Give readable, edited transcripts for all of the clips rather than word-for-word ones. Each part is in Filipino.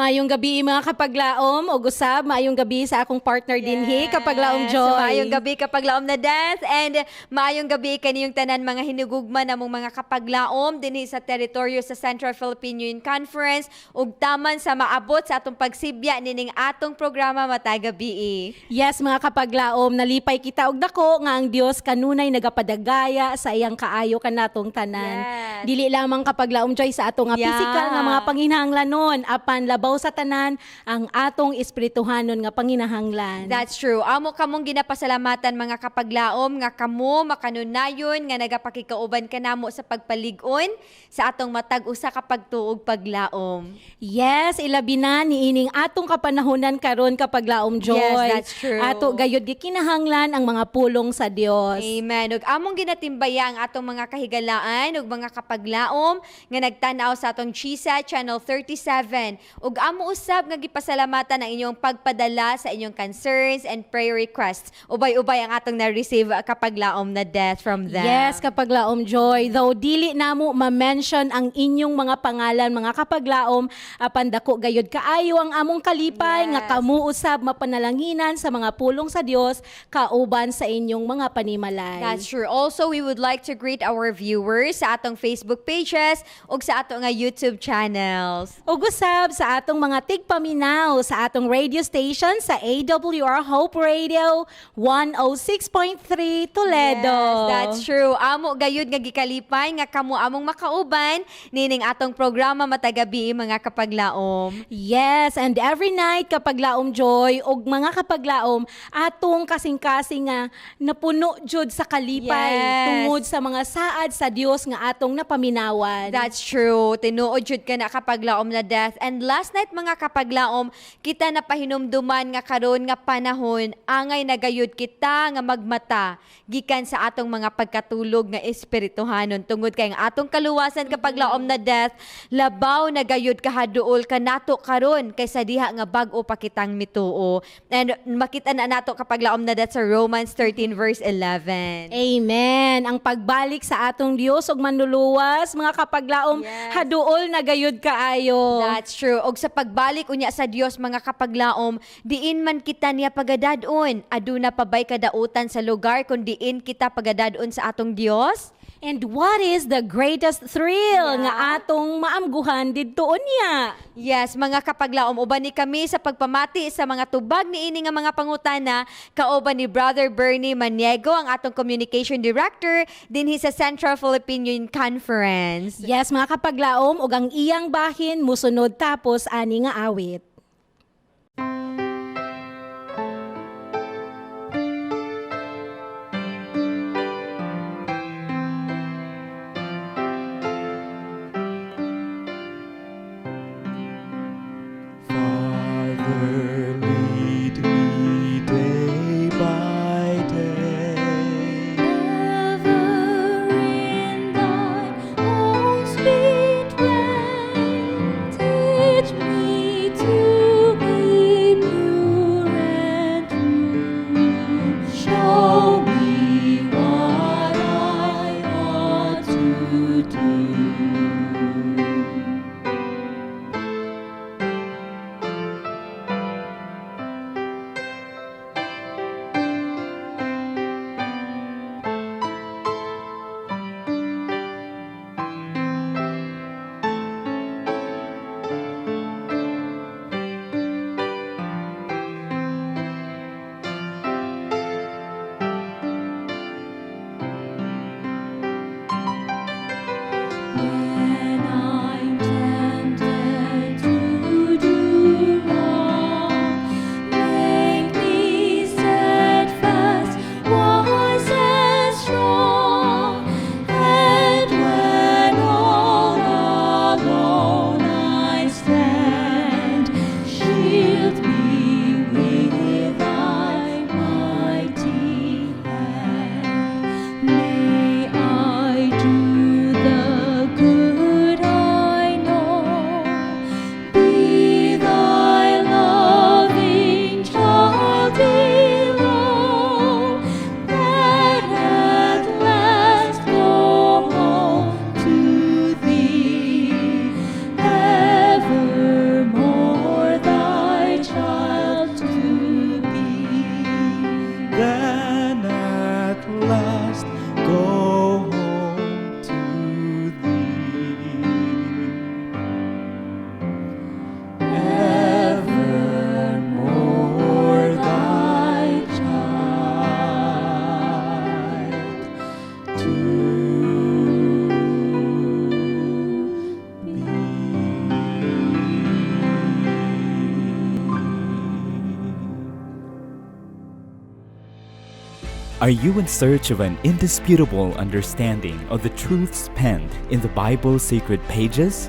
Maayong gabi mga kapaglaom o gusab, maayong gabi sa akong partner dinhi kapaglaom Joy. So, maayong gabi kapaglaom na Death and maayong gabi kaniyong tanan mga hinugugman namong mga kapaglaom dinhi sa teritoryo sa Central Philippine Union Conference ug taman sa maabot sa atong pagsibya nining atong programa matag gabi. Yes mga kapaglaom, nalipay kita og dako nga ang Dios kanunay nagapadagaya sa iyang kaayo kanatong tanan. Yes. Dili lamang kapaglaom Joy sa atong nga Yeah. physical nga mga panginahanglanon, apan labaw sa tanan ang atong espirituhanon nga panginahanglan. That's true. Amo kamong ginapasalamatan mga kapaglaom nga kamo makanunayon nga nagapakikauban kanamo sa pagpalig-on sa atong matag usa ka pagtuog paglaom. Yes, ilabi na niining atong kapanahonan karon kapaglaom Joy. Yes, that's true. Ato gayud gikinahanglan ang mga pulong sa Dios. Amen. Ug among ginatimbaya ang atong mga kahigalaan ug mga kapaglaom nga nagtan-aw sa atong GSA Channel 37 ug amo usab nga gipasalamatan ang inyong pagpadala sa inyong concerns and prayer requests. Ubay-ubay ang atong na-receive kapaglaom na Death from them. Yes, kapaglaom Joy. Though dili namo ma-mention ang inyong mga pangalan mga kapaglaom, apan dako gayud kaayo ang among kalipay Yes. nga kamo usab mapanalanginan sa mga pulong sa Dios kauban sa inyong mga panimalay. That's true. Also, we would like to greet our viewers sa atong Facebook pages ug sa atong nga YouTube channels. Ug usab sa atong mga tigpaminaw sa atong radio station sa AWR Hope Radio 106.3 Toledo. Yes, that's true. Amo gayud nga gikalipay nga kamo among makauban nining atong programa matagabi mga kapaglaom. Yes, and every night kapaglaom Joy ug mga kapaglaom atong kasing-kasing nga napuno jud sa kalipay Yes. tungod sa mga saad sa Dios nga atong napaminawan. That's true. Tinuod jud ka na kapaglaom na Death. And last night mga kapaglaom, kita na pahinumduman nga karon nga panahon, angay nagayud kita nga magmata gikan sa atong mga pagkatulog nga espirituhanon tungod kay ang atong kaluwasan kapaglaom na Death, labaw nagayud kahaduol kanato karon kaysa diha nga bag-o pa kitang mituo. And makita na nato kapaglaom na Death sa Romans 13 verse 11. Amen. Ang pagbalik sa atong Dios ug manluluwas mga kapaglaom Yes. haduol na gayud kaayo. That's true. Og sa pagbalik unya sa Dios mga kapaglaom, diin man kita niya pagadadon. Aduna pa bay kadautan sa lugar kung diin kita pagadadon sa atong Dios? And what is the greatest thrill Yeah. nga atong maamguhan didto unya? Yes, mga kapaglaom, uban ni kami sa pagpamati sa mga tubag ni ini nga mga pangutana, kauban ni Brother Bernie Maniego, ang atong Communication Director dinhi sa Central Philippine Union Conference. Yes, mga kapaglaom, ug ang iyang bahin musunod tapos ani nga awit. Father, lead me day by day. Ever in thine own sweet way, teach me to Are you in search of an indisputable understanding of the truths penned in the Bible's sacred pages?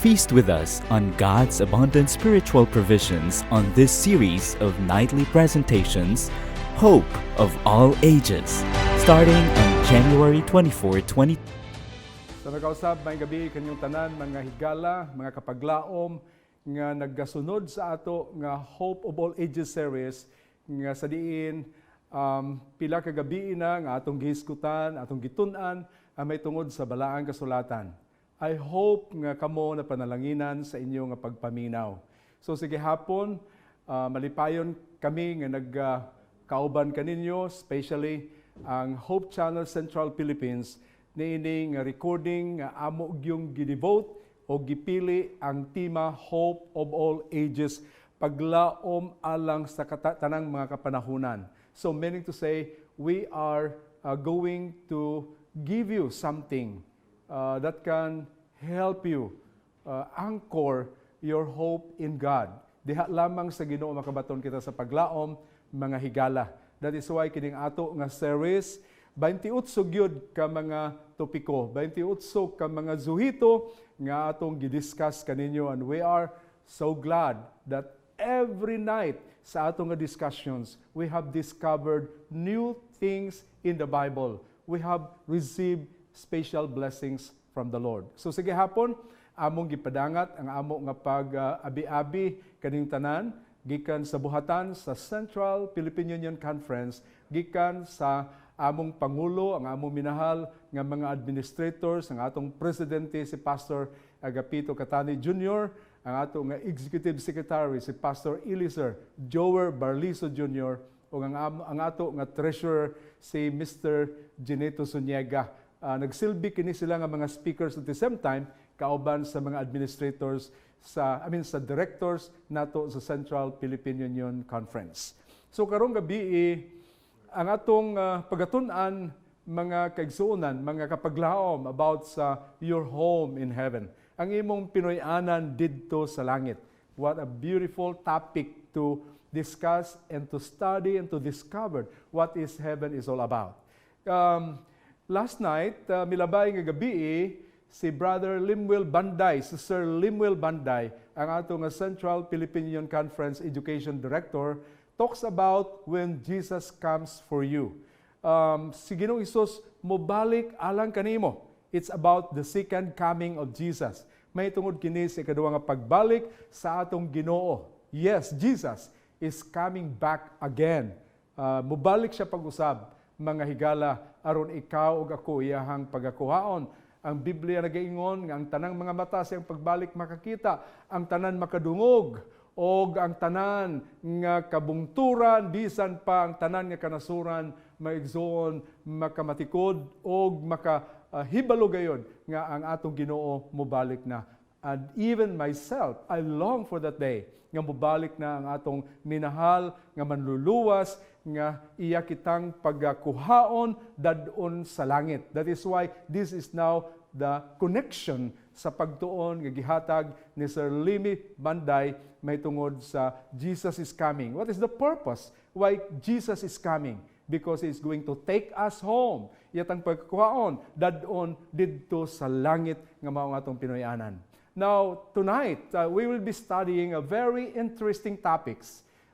Feast with us on God's abundant spiritual provisions on this series of nightly presentations, Hope of All Ages, starting on January 24, 20. Sa nakausap, may gabi kanyang tanan, mga higala, mga kapaglaom, nga naggasunod sa ato nga Hope of All Ages series, nga sa diin, pila ka gabi na nga atong gihiskutan, atong gitun-an, ang may tungod sa balaang kasulatan. I hope nga kamo na panalanginan sa inyo nga pagpaminaw. So sige hapon, malipayon kami nga nagkauban kaninyo, especially ang Hope Channel Central Philippines, niining recording nga amo gyung gidevote o gipili ang tema Hope of All Ages, paglaom alang sa tanang mga kapanahunan. So meaning to say, we are going to give you something that can help you anchor your hope in God. Diha lamang sa Ginoo makabaton kita sa paglaom, mga higala. That is why kining ato nga series, 28 gyud ka mga topiko, 28 ka mga zuhito nga atong gidiscuss kaninyo, and we are so glad that every night sa atong nga discussions, we have discovered new things in the Bible. We have received special blessings from the Lord. So sige hapon, among gipadangat ang amo nga pag-abi-abi kaning tanan, gikan sa buhatan sa Central Philippine Union Conference, gikan sa among Pangulo, ang among minahal nga mga administrators, ang atong presidente si Pastor Agapito Catani Jr., ang atong nga Executive Secretary si Pastor Eliezer Jower Barliso Jr., o ang ato nga Treasurer si Mr. Gineto Zuniega. Nagsilbi kini sila nga mga speakers at the same time, kauban sa mga administrators, sa directors nato sa Central Philippine Union Conference. So karong gabi, ang atong pagatun-an mga kaigsuonan, mga kapaglaom about sa your home in heaven. Ang imong Pinoy-anan didto sa langit. What a beautiful topic to discuss and to study and to discover what is heaven is all about. Last night, milabay nga gabi, si Brother Limuel Banday, si Sir Limuel Banday, ang ato nga Central Philippine Union Conference Education Director, talks about when Jesus comes for you. Si Ginoong Hesus mobalik alang kanimo. It's about the second coming of Jesus. May tungod kini sa ikaduha nga pagbalik sa atong Ginoo. Yes, Jesus is coming back again. Mubalik siya pag-usab, mga higala, aron ikaw ug ako iyahang pagakuhaon. Ang Biblia nagaingon nga ang tanang mga mata siyang pagbalik makakita, ang tanan makadungog, og ang tanan nga kabungturan, bisan pa ang tanan nga kanasuran, maigsoon, makamatikod, og makahibalo gayon nga ang atong Ginoo mobalik na. And even myself, I long for that day nga mobalik na ang atong minahal nga manluluwas, nga iya kitang pagkuhaon dadon sa langit. That is why this is now the connection sa pagtuon nga gihatag ni Sir Limi Banday may tungod sa Jesus is coming. What is the purpose why Jesus is coming? Because He is going to take us home. Iyatang pagkuhaon dadon didto sa langit nga mao nga atong Pinoy-anan. Now, tonight, we will be studying a very interesting topic,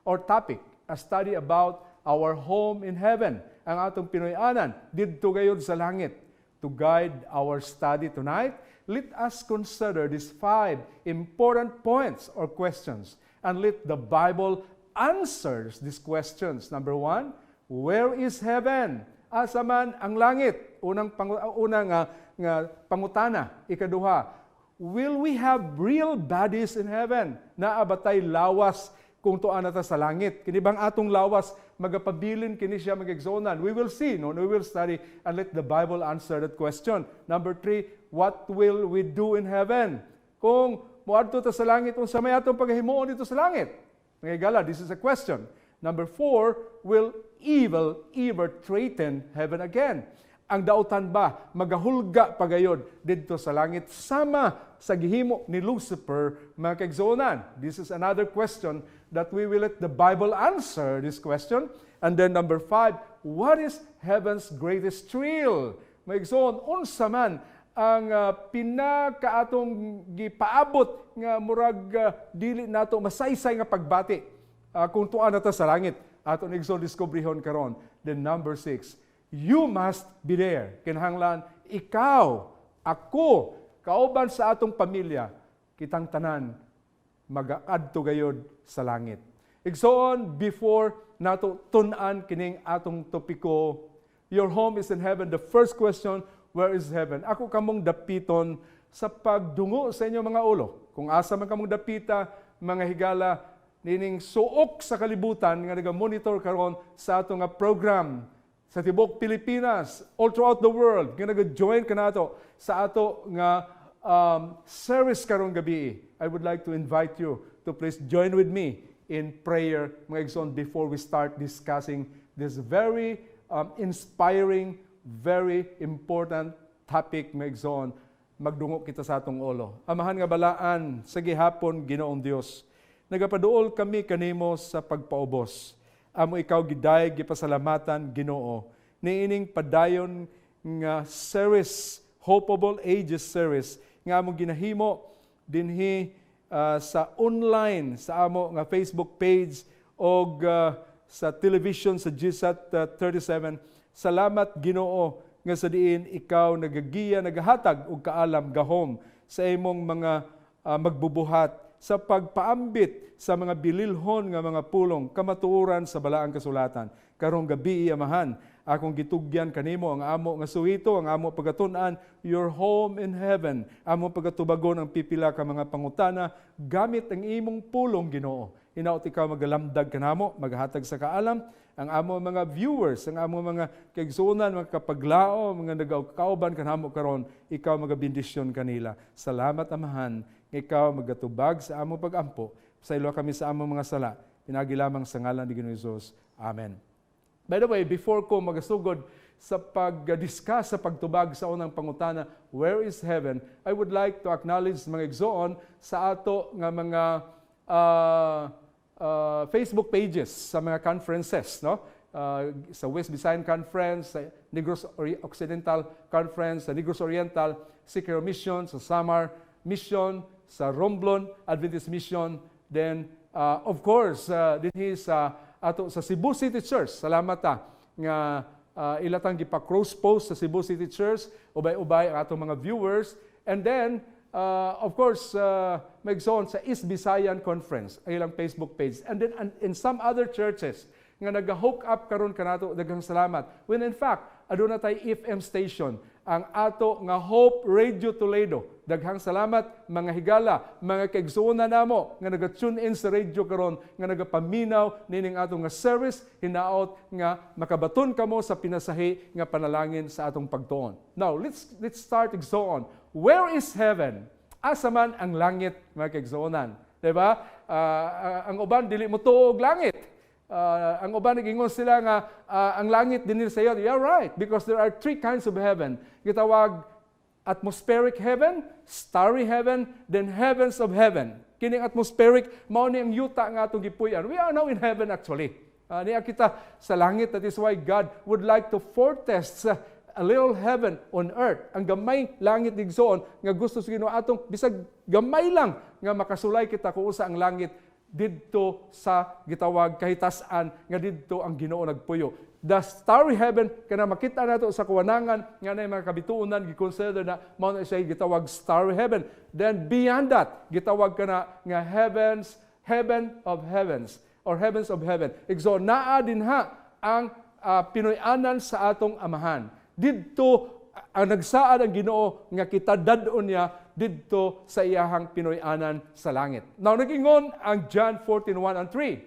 a study about our home in heaven, ang atong Pinoy-anan, didto gayud sa langit. To guide our study tonight, let us consider these 5 important points or questions, and let the Bible answers these questions. Number 1, where is heaven? Asa man ang langit? Unang pangutana. Ikaduha, will we have real bodies in heaven? Naabatay lawas kung tuan nata sa langit. Kini bang atong lawas magapabilin kini siya magegzonan? We will see, no? We will study and let the Bible answer that question. Number 3, what will we do in heaven? Kung moadto ta sa langit, unsa may atong paghimuon dito sa langit? Mga higala, this is a question. Number 4, will evil ever threaten heaven again? Ang dautan ba magahulga pagayod didto sa langit sama sa gihimo ni Lucifer, mga kaigsuonan? This is another question that we will let the Bible answer this question. And then number 5, what is heaven's greatest thrill? Maigsoon, unsa man ang pinakaatong gipaabot nga murag dili nato masaysay nga pagbati kung tuan nato sa langit. Ato nigsoon diskubrihon karon. Then number 6, you must be there. Kinahanglan ikaw, ako, kauban sa atong pamilya, kitang tanan mag-aadto gayod sa langit. Igsoon, before nato tun-an kining atong topiko, your home is in heaven. The first question, where is heaven? Ako kamong dapiton sa pagdungo sa inyo mga ulo. Kung asa man kamong dapita, mga higala, nining suok sa kalibutan nga naga-monitor karon sa atong nga program sa tibok Pilipinas, all throughout the world, nga nag-join ka nato sa ato nga service karong gabi. I would like to invite you to please join with me in prayer, mga igsoon, before we start discussing this very inspiring, very important topic, mga igsoon. Magdungo kita sa atong ulo. Amahan nga balaan sa gihapon, Ginoong Dios. Nagapaduol kami kanimo sa pagpaubos. Amo ikaw giday gipasalamatan, Ginoo. Niining padayon nga series, Hopeable Ages series, nga amo ginahimo dinhi sa online sa amo nga Facebook page o sa television sa GSAT 37. Salamat, Ginoo, nga sa diin ikaw nagagiya, nagahatag og kaalam gahom sa imong mga magbubuhat sa pagpaambit sa mga bililhon nga mga pulong kamatuoran sa balaang kasulatan. Karong gabi, Amahan, akong gitugyan kanimo ang amo nga suhito, ang amo pagatun-an, your home in heaven. Amo pagatubagon ang pipila ka mga pangutana gamit ang imong pulong, Ginoo. Hinaot ikaw magalamdag kanamo, maghatag sa kaalam, ang amo mga viewers, ang amo mga kaigsunan, mga kapaglao, mga nagkauban kanamo karon, ikaw magabindisyon kanila. Salamat, Amahan, nga ikaw magatubag sa amo pagampo. Sa ilo kami sa amo mga sala. Pinagi lamang sa ngalan ni Ginoong Hesus. Amen. By the way, before ko magasugod sa pag-discuss, sa pagtubag sa unang pangutana, where is heaven? I would like to acknowledge mga igsoon sa ato nga mga Facebook pages, sa mga conferences, no? Sa West Visayan Conference, sa Negros Occidental Conference, sa Negros Oriental, Sikero Mission, sa Samar Mission, sa Romblon Adventist Mission, then of course, dinhi sa ato sa Cebu City Church. Salamat nga ilatang gipa-cross post sa Cebu City Church, ubay-ubay ang atong mga viewers. And then of course, maigsoon sa East Visayan Conference, ang ilang Facebook page. And then in some other churches nga nag-hook up karon kanato, daghang salamat. When in fact, aduna tay FM station, ang ato nga Hope Radio Toledo. Daghang salamat mga higala, mga kaigsuonan namo nga naga-tune in sa radio karon, nga nagapaminaw nining ato nga service, hinaot nga makabaton kamo sa pinasahi nga panalangin sa atong pagtuon. Now, let's start igsoon. Where is heaven? Asa man ang langit, mga kaigsuonan? Diba? Ang uban dili mo tuog langit. Ang uban nagingon sila nga ang langit dinhi sa iyo. Yeah, right, because there are 3 kinds of heaven. Gitawag atmospheric heaven, starry heaven, then heavens of heaven. Kining atmospheric mao ni ang yuta nga atong gipuy-an. We are now in heaven actually. Niya kita sa langit. That is why God would like to foretest a little heaven on earth. Ang gamay langit digsoon nga gusto sa Ginoo atong bisag gamay lang nga makasulay kita kung usa ang langit didto sa gitawag kahitasan nga didto ang Ginoo nagpuyo. The starry heaven kana makita nato sa kawanangan nga nay mga kabituonan gi-consider na mao na siya gitawag starry heaven. Then beyond that gitawag kana nga heaven of heavens or heavens of heaven. Igso naa dinha ang Pinoy-anan sa atong Amahan. Didto ang nagsaad ang Ginoo nga kita dadon niya didto sa iyahang Pinoy-anan sa langit. Now nagingon ang John 14:1 and 3.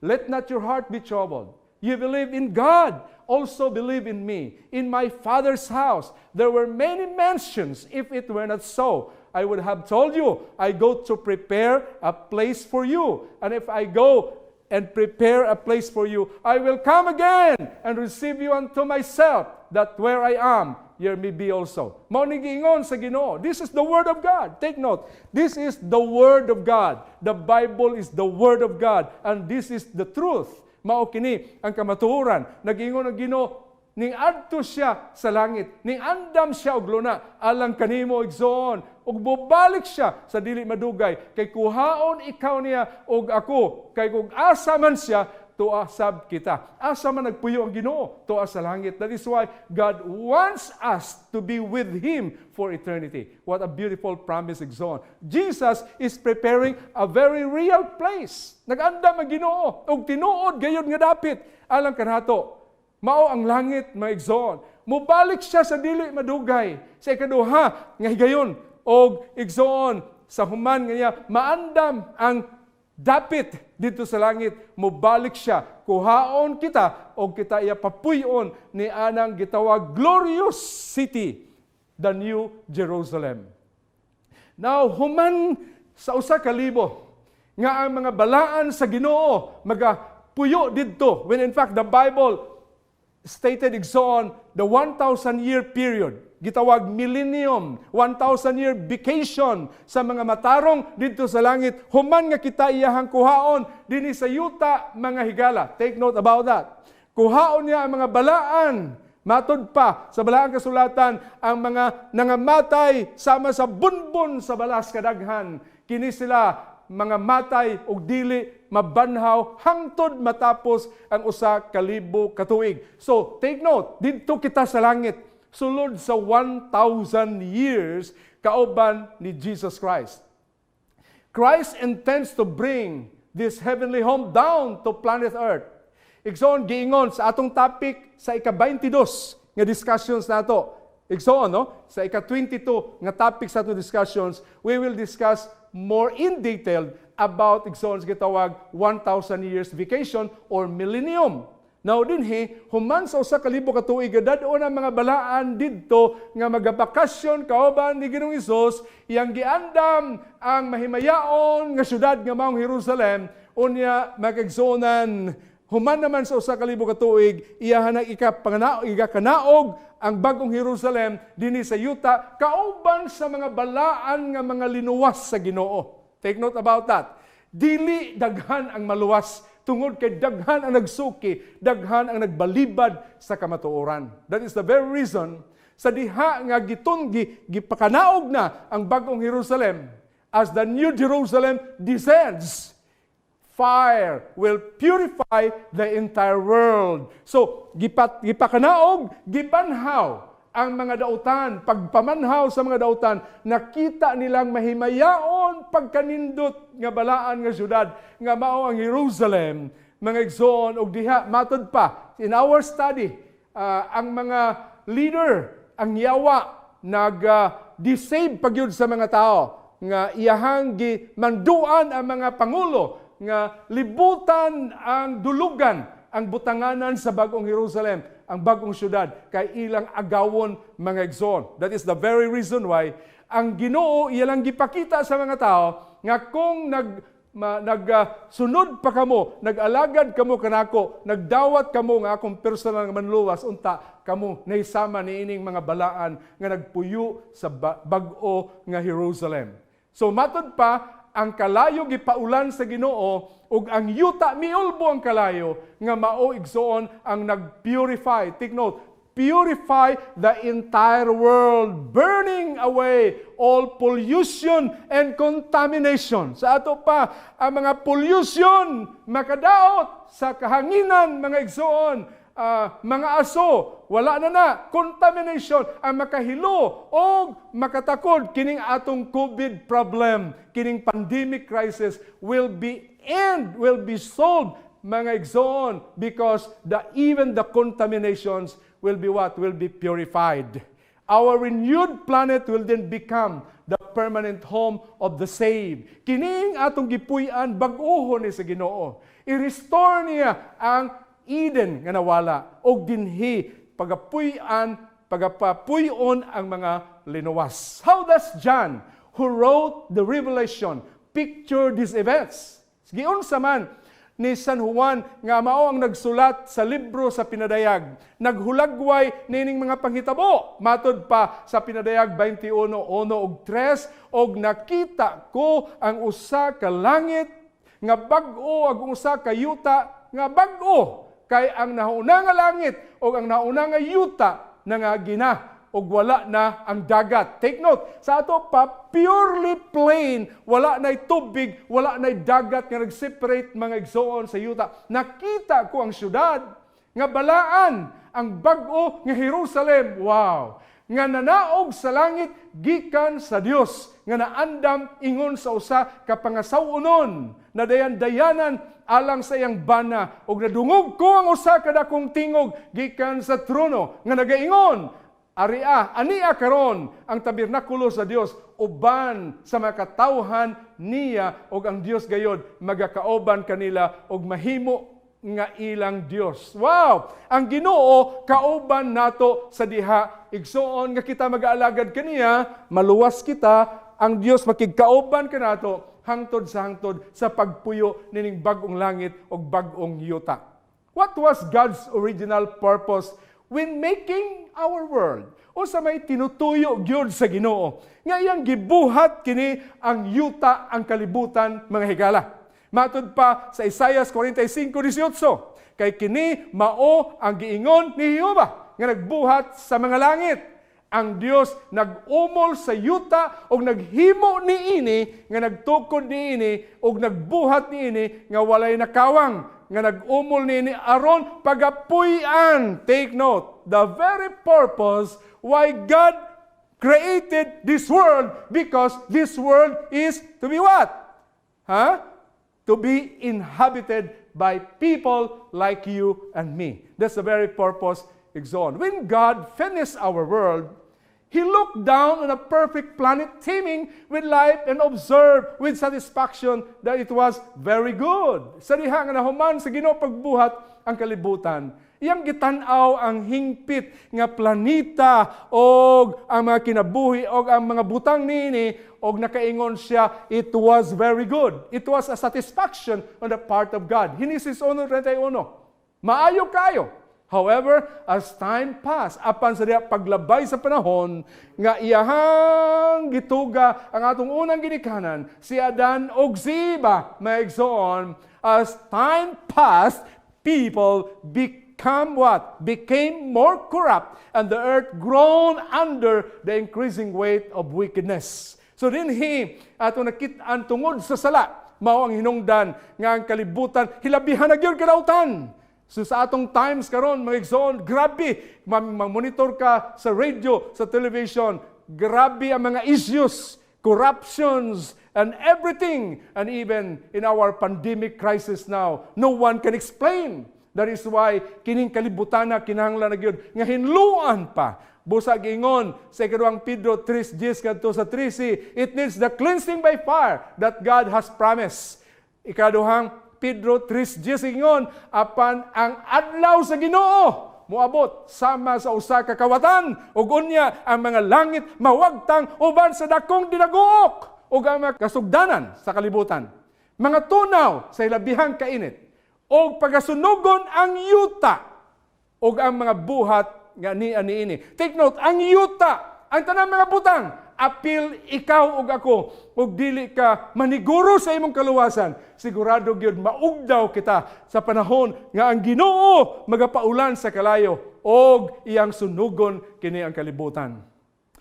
Let not your heart be troubled. You believe in God, also believe in me. In my Father's house there were many mansions. If it were not so, I would have told you, I go to prepare a place for you. And if I go and prepare a place for you, I will come again and receive you unto myself, that where I am, hear me be also. Mao ni giingon sa Ginoo. This is the word of God. Take note. This is the word of God. The Bible is the word of God, and this is the truth. Mao kini ang kamatuoran. Nag-ingon ang Ginoo, ning adto siya sa langit, ning andam siya og luna, alang kanimo igsoon, ug bubalik siya sa dili madugay, kay kuhaon ikaw niya og ako, kay kung asa man siya, tuwa sab kita. Asa man nagpuyo ang Ginoo, tuwa sa langit. That is why God wants us to be with Him for eternity. What a beautiful promise, igsoon. Jesus is preparing a very real place. Nag-andam ang Ginoo, og tinuod gayud nga dapit alang kanato. Mao ang langit, mga igsoon. Mubalik siya sa dili madugay, sa ikaduha nga higayon, og igsoon sa human nga niya maandam ang dapit dito sa langit, mubalik siya, kuhaon kita, o kita iya papuyon ni anang gitawag glorious city, the New Jerusalem. Now, human sa usa ka libo, nga ang mga balaan sa Ginoo magapuyo didto, when in fact the Bible stated igsoon the 1,000-year period, gitawag millennium, 1,000-year vacation sa mga matarong dito sa langit, human nga kita iyahang kuhaon dinhi sa yuta mga higala. Take note about that. Kuhaon niya ang mga balaan, matod pa sa balaang kasulatan, ang mga nangamatay sama sa bunbon sa balas kadaghan, kini sila mga matay og dili mabanhaw hangtod matapos ang usa ka libo ka tuig. So, take note, didto kita sa langit, sulod sa 1,000 years kauban ni Jesus Christ. Christ intends to bring this heavenly home down to planet Earth. Igsoon, giingon sa atong topic sa ika-22 nga discussions nato. Igsoon, no? Sa ika-22 nga topic sa atong discussions, we will discuss more in detail about igsoon sa gitawag 1,000 years vacation or millennium. Now dinhi, human sa usa ka libo ka tuig, dadon ang mga balaan didto nga magabakasyon kauban ni Ginoong Hesus, iyang giandam ang mahimayaon nga syudad nga maong Jerusalem, unya magigsonan human naman sa usa ka libo ka tuig, iyahan ang ikakanaog ang bagong Jerusalem dinhi sa yuta kauban sa mga balaan nga mga linuwas sa Ginoo. Take note about that. Dili daghan ang maluwas tungod kay daghan ang nagsuki, daghan ang nagbalibad sa kamatuoran. That is the very reason sa diha nga gipakanaog na ang bagong Jerusalem, as the New Jerusalem descends, fire will purify the entire world. So, gipakanaog, gibanhaw ang mga dautan, pagpamanhaw sa mga dautan, nakita nilang mahimayaon pagkanindot nga balaan nga syudad, nga mao ang Jerusalem, mga igsoon, og diha, matod pa, in our study, ang mga leader, ang yawa, nag-deceive pagyud sa mga tao, nga iyahang manduan ang mga pangulo, nga libutan ang dulugan, ang butanganan sa bagong Jerusalem, ang bagong syudad, kay ilang agawon mga igsoon. That is the very reason why ang Ginoo ilang gipakita sa mga tao nga kung nagsunod pa kamo, nag-alagad kamo kanako, nagdawat kamo nga akong personal nga manluwas, unta kamo nahisama niining mga balaan nga nagpuyo sa bag-o nga Jerusalem. So matod pa, ang kalayo gipaulan sa Ginoo, ug ang yuta miulbo ang kalayo nga mao igsoon ang nagpurify. Take note, purify the entire world, burning away all pollution and contamination. Sa ato pa, ang mga pollution makadaot sa kahanginan, mga igsoon, mga aso, wala na, contamination ang makahilo o makatakod kining atong COVID problem, kining pandemic crisis will be solved, mga igsoon, because even the contaminations will be what? Will be purified. Our renewed planet will then become the permanent home of the saved. Kining atong gipuy-an bag-ohon ni sa Ginoo. I-restore niya ang Eden nga nawala, og dinhi pagapuy-an, pagapapuyon ang mga linuwas. How does John, who wrote the Revelation, picture these events? Giunsa man, ni San Juan nga mao ang nagsulat sa libro sa Pinadayag. Naghulagway nining mga panghitabo. Matod pa sa Pinadayag 21:1 ug 3, og nakita ko ang usa ka langit nga bag-o ag usa ka yuta nga bag-o kay ang nauna nga langit o ang nauna nga yuta na nga gina o wala na ang dagat. Take note, sa ato pa, purely plain, wala na'y tubig, wala na'y dagat nga nag-separate mga igsoon sa yuta. Nakita ko ang syudad, nga balaan, ang bag-o nga Jerusalem. Wow! Nga nanaog sa langit, gikan sa Dios, nga naandam ingon sa usa ka pangasawunon, na dayan-dayanan alang sa iyang bana, og nadungog ko ang usa ka dakong tingog, gikan sa trono, nga nagaingon, ania karon ang tabernakulo sa Dios uban sa mga katawhan niya og ang Dios gayod magakaoban kanila og mahimo nga ilang Dios. Wow! Ang Ginoo kauban nato sa diha. Igsoon nga kita mag-aalagad kaniya, maluwas kita, ang Dios makigkaoban kanato hangtod sa pagpuyo nining bag-ong langit og bag-ong yuta. What was God's original purpose when making our world? O sa may tinutuyo gyud sa Ginoo nga iyang gibuhat kini ang yuta, ang kalibutan, mga higala. Matud pa sa Isaiah 45:18, kay kini mao ang giingon ni Jehova nga nagbuhat sa mga langit. Ang Dios nag-umol sa yuta og naghimo niini nga nagtukod niini og nagbuhat niini nga walay nakawang nga nag-umol niini aron pagapuy-an. Take note, the very purpose why God created this world, because this world is to be what? To be inhabited by people like you and me. That's the very purpose, Exxon. When God finished our world, He looked down on a perfect planet teeming with life and observed with satisfaction that it was very good. Sa diha nga nahuman sa Ginoo pagbuhat ang kalibutan, iyang gitan-aw ang hingpit nga planeta og ang mga kinabuhi og ang mga butang nini og nakaingon siya, it was very good. It was a satisfaction on the part of God. Genesis 1:31. Maayo kayo. However, as time passed, apan sa diha paglabay sa panahon, nga iyahang gituga ang atong unang ginikanan, si Adan og si Eva, maigsoon, as time passed, people became more corrupt, and the earth groaned under the increasing weight of wickedness. So dinhi ato nakit-an tungod sa sala, mao ang hinungdan nga ang kalibutan hilabihan na gyud kadautan. So sa atong times karon mga igsoon, grabe, mag-monitor ka sa radio, sa television, grabe ang mga issues, corruptions, and everything. And even in our pandemic crisis now, no one can explain. That is why kining kalibutan na kinahanglan na gyud nga hinluan pa. Busag ingon sa ikaduhang Pedro 3:10 kadto sa 3:c, it needs the cleansing by fire that God has promised. Ikaduhang Pedro 3:10 ingon, apan ang adlaw sa Ginoo moabot sama sa usa ka kawatan ug unya ang mga langit mawagtang uban sa dakong dinaguok ug ang mga kasugdanan sa kalibutan. Mga tunaw sa ilabihang kainit ug pagasunugon ang yuta ug ang mga buhat nga niini. Take note, ang yuta, ang tanang mga butang, apil ikaw ug ako ug dili ka maniguro sa imong kaluwasan, sigurado gyud maugdaw kita sa panahon nga ang Ginoo magapaulan sa kalayo ug iyang sunugon kini ang kalibutan.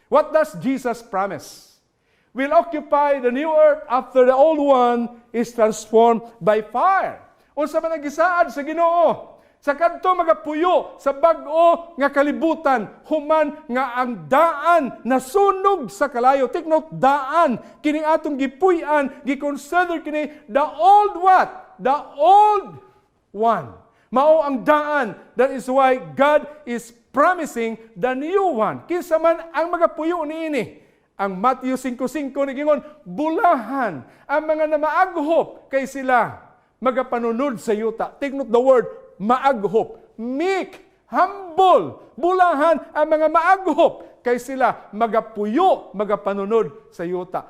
What does Jesus promise? We'll occupy the new earth after the old one is transformed by fire. Unsa man ang gisaad sa Ginoo? Sa kadto magapuyo sa bag-o nga kalibutan, human nga ang daan nasunog sa kalayo. Take note, daan. Kining atong gipuy-an, giconsider kini the old what? The old one. Mao ang daan. That is why God is promising the new one. Kinsa man ang magapuyo niini. Ang Matthew 5:5 nigingon, bulahan ang mga namaaghop kay sila magapanunod sa yuta. Take note the word maaghop, meek, humble, bulahan ang mga maaghop kay sila magapuyo, magapanunod sa yuta.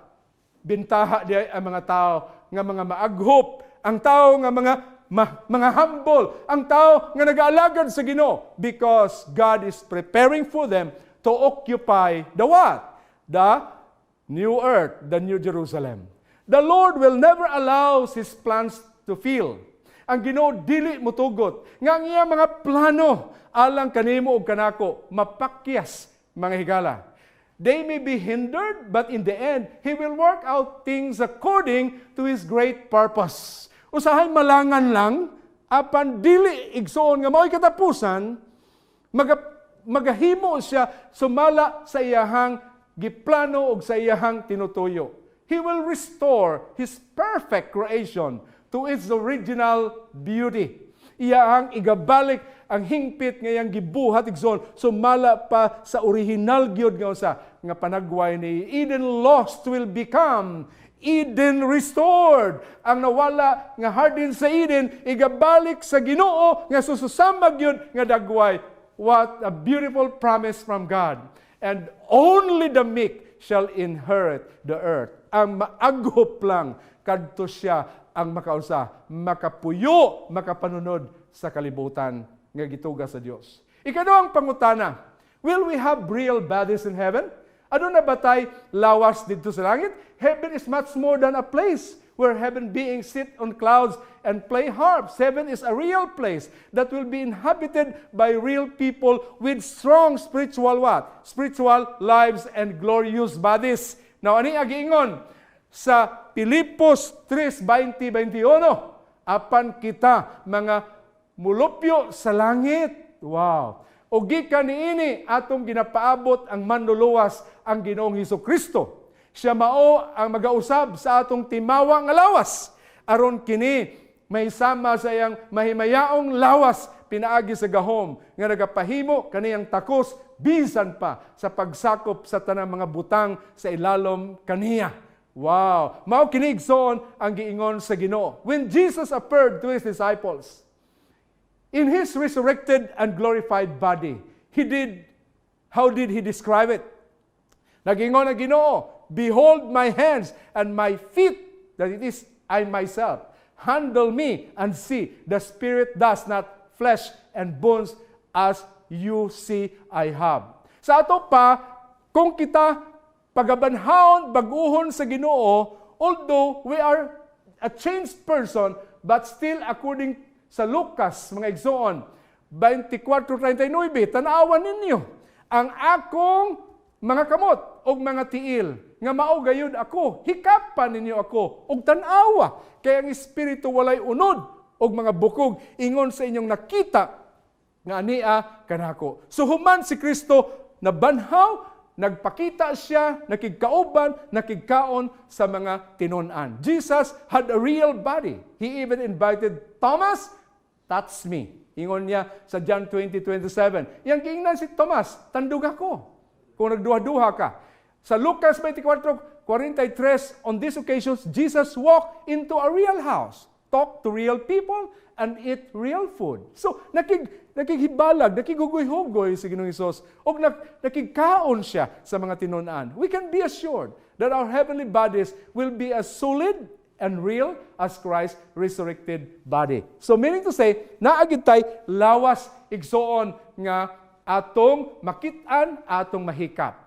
Bintaha diay ang mga tao nga mga maaghop, ang tao nga mga mga humble, ang tao nga nag-aalagad sa Ginoo, because God is preparing for them to occupy the what? The new earth, the new Jerusalem. The Lord will never allow His plans to fail. Ang Ginoo dili mutugot nga ang iyang mga plano alang kanimo ug kanako mapakyas, mga higala. They may be hindered, but in the end, He will work out things according to His great purpose. Usahay malangan lang, apan dili igsoon nga mao'y katapusan, magahimo siya sumala sa iyahang giplano o sa iyahang tinutuyo. He will restore His perfect creation to its original beauty. Iyahang igabalik ang hingpit ngayang gibuhat igsoon sumala pa sa original gyud nga panagway ni Eden lost will become Eden restored. Ang nawala nga hardin sa Eden igabalik sa Ginoo nga sususamag yun nga dagway. What a beautiful promise from God. And only the meek shall inherit the earth. Ang maagop lang kadto siya ang makausa, makapuyo, makapanunod sa kalibutan nga gituga sa Dios. Ikaduhang pangutana, will we have real bodies in heaven? Ano na batay lawas dito sa langit? Heaven is much more than a place where heaven beings sit on clouds and play harps. Heaven is a real place that will be inhabited by real people with strong spiritual what? Spiritual lives and glorious bodies. Now, ani agiingon sa Pilipos 3:20-21, apan kita mga mulupyo sa langit. Wow! O gikan niini atong ginapaabot ang manluluwas ang Ginoong Hesukristo. Siya mao ang magausab sa atong timawa nga lawas. Aron kini may sama sa iyang mahimayaong lawas pinaagi sa gahom nga nagapahimo kaniyang takos bisan pa sa pagsakop sa tanang mga butang sa ilalom kaniya. Wow! Mao kini igsoon ang giingon sa Ginoo. When Jesus appeared to His disciples, in His resurrected and glorified body, how did He describe it? Nagingon ang Ginoo, behold my hands and my feet, that it is I myself. Handle me and see, the Spirit does not flesh and bones as you see I have. Sa ato pa, kung kita pagabanhaon, baguhon sa Ginoo, although we are a changed person, but still according sa Lucas, mga igsoon, 24:39, tanawan ninyo ang akong mga kamot o mga tiil, nga mao gayud ako, hikapan ninyo ako, og tanawa, kaya ang Espiritu walay unod, og mga bukog, ingon sa inyong nakita, nga ania kanako. So human si Kristo, nabanhaw, nagpakita siya, nakigkauban, nakigkaon sa mga tinunan. Jesus had a real body. He even invited Thomas, touch me. Ingon niya sa John 20:27. Yang giingnan si Thomas, tandug ako. Kung nagduha-duha ka. Sa Lucas 24:43, on these occasions, Jesus walked into a real house, talked to real people, and eat real food. So, nakighibalag, nakigugoy-hugoy si Ginoong Hesus, o nakigkaon siya sa mga tinunan. We can be assured that our heavenly bodies will be as solid and real as Christ's resurrected body. So meaning to say, naagid tay lawas igsoon nga atong makit-an, atong mahikap.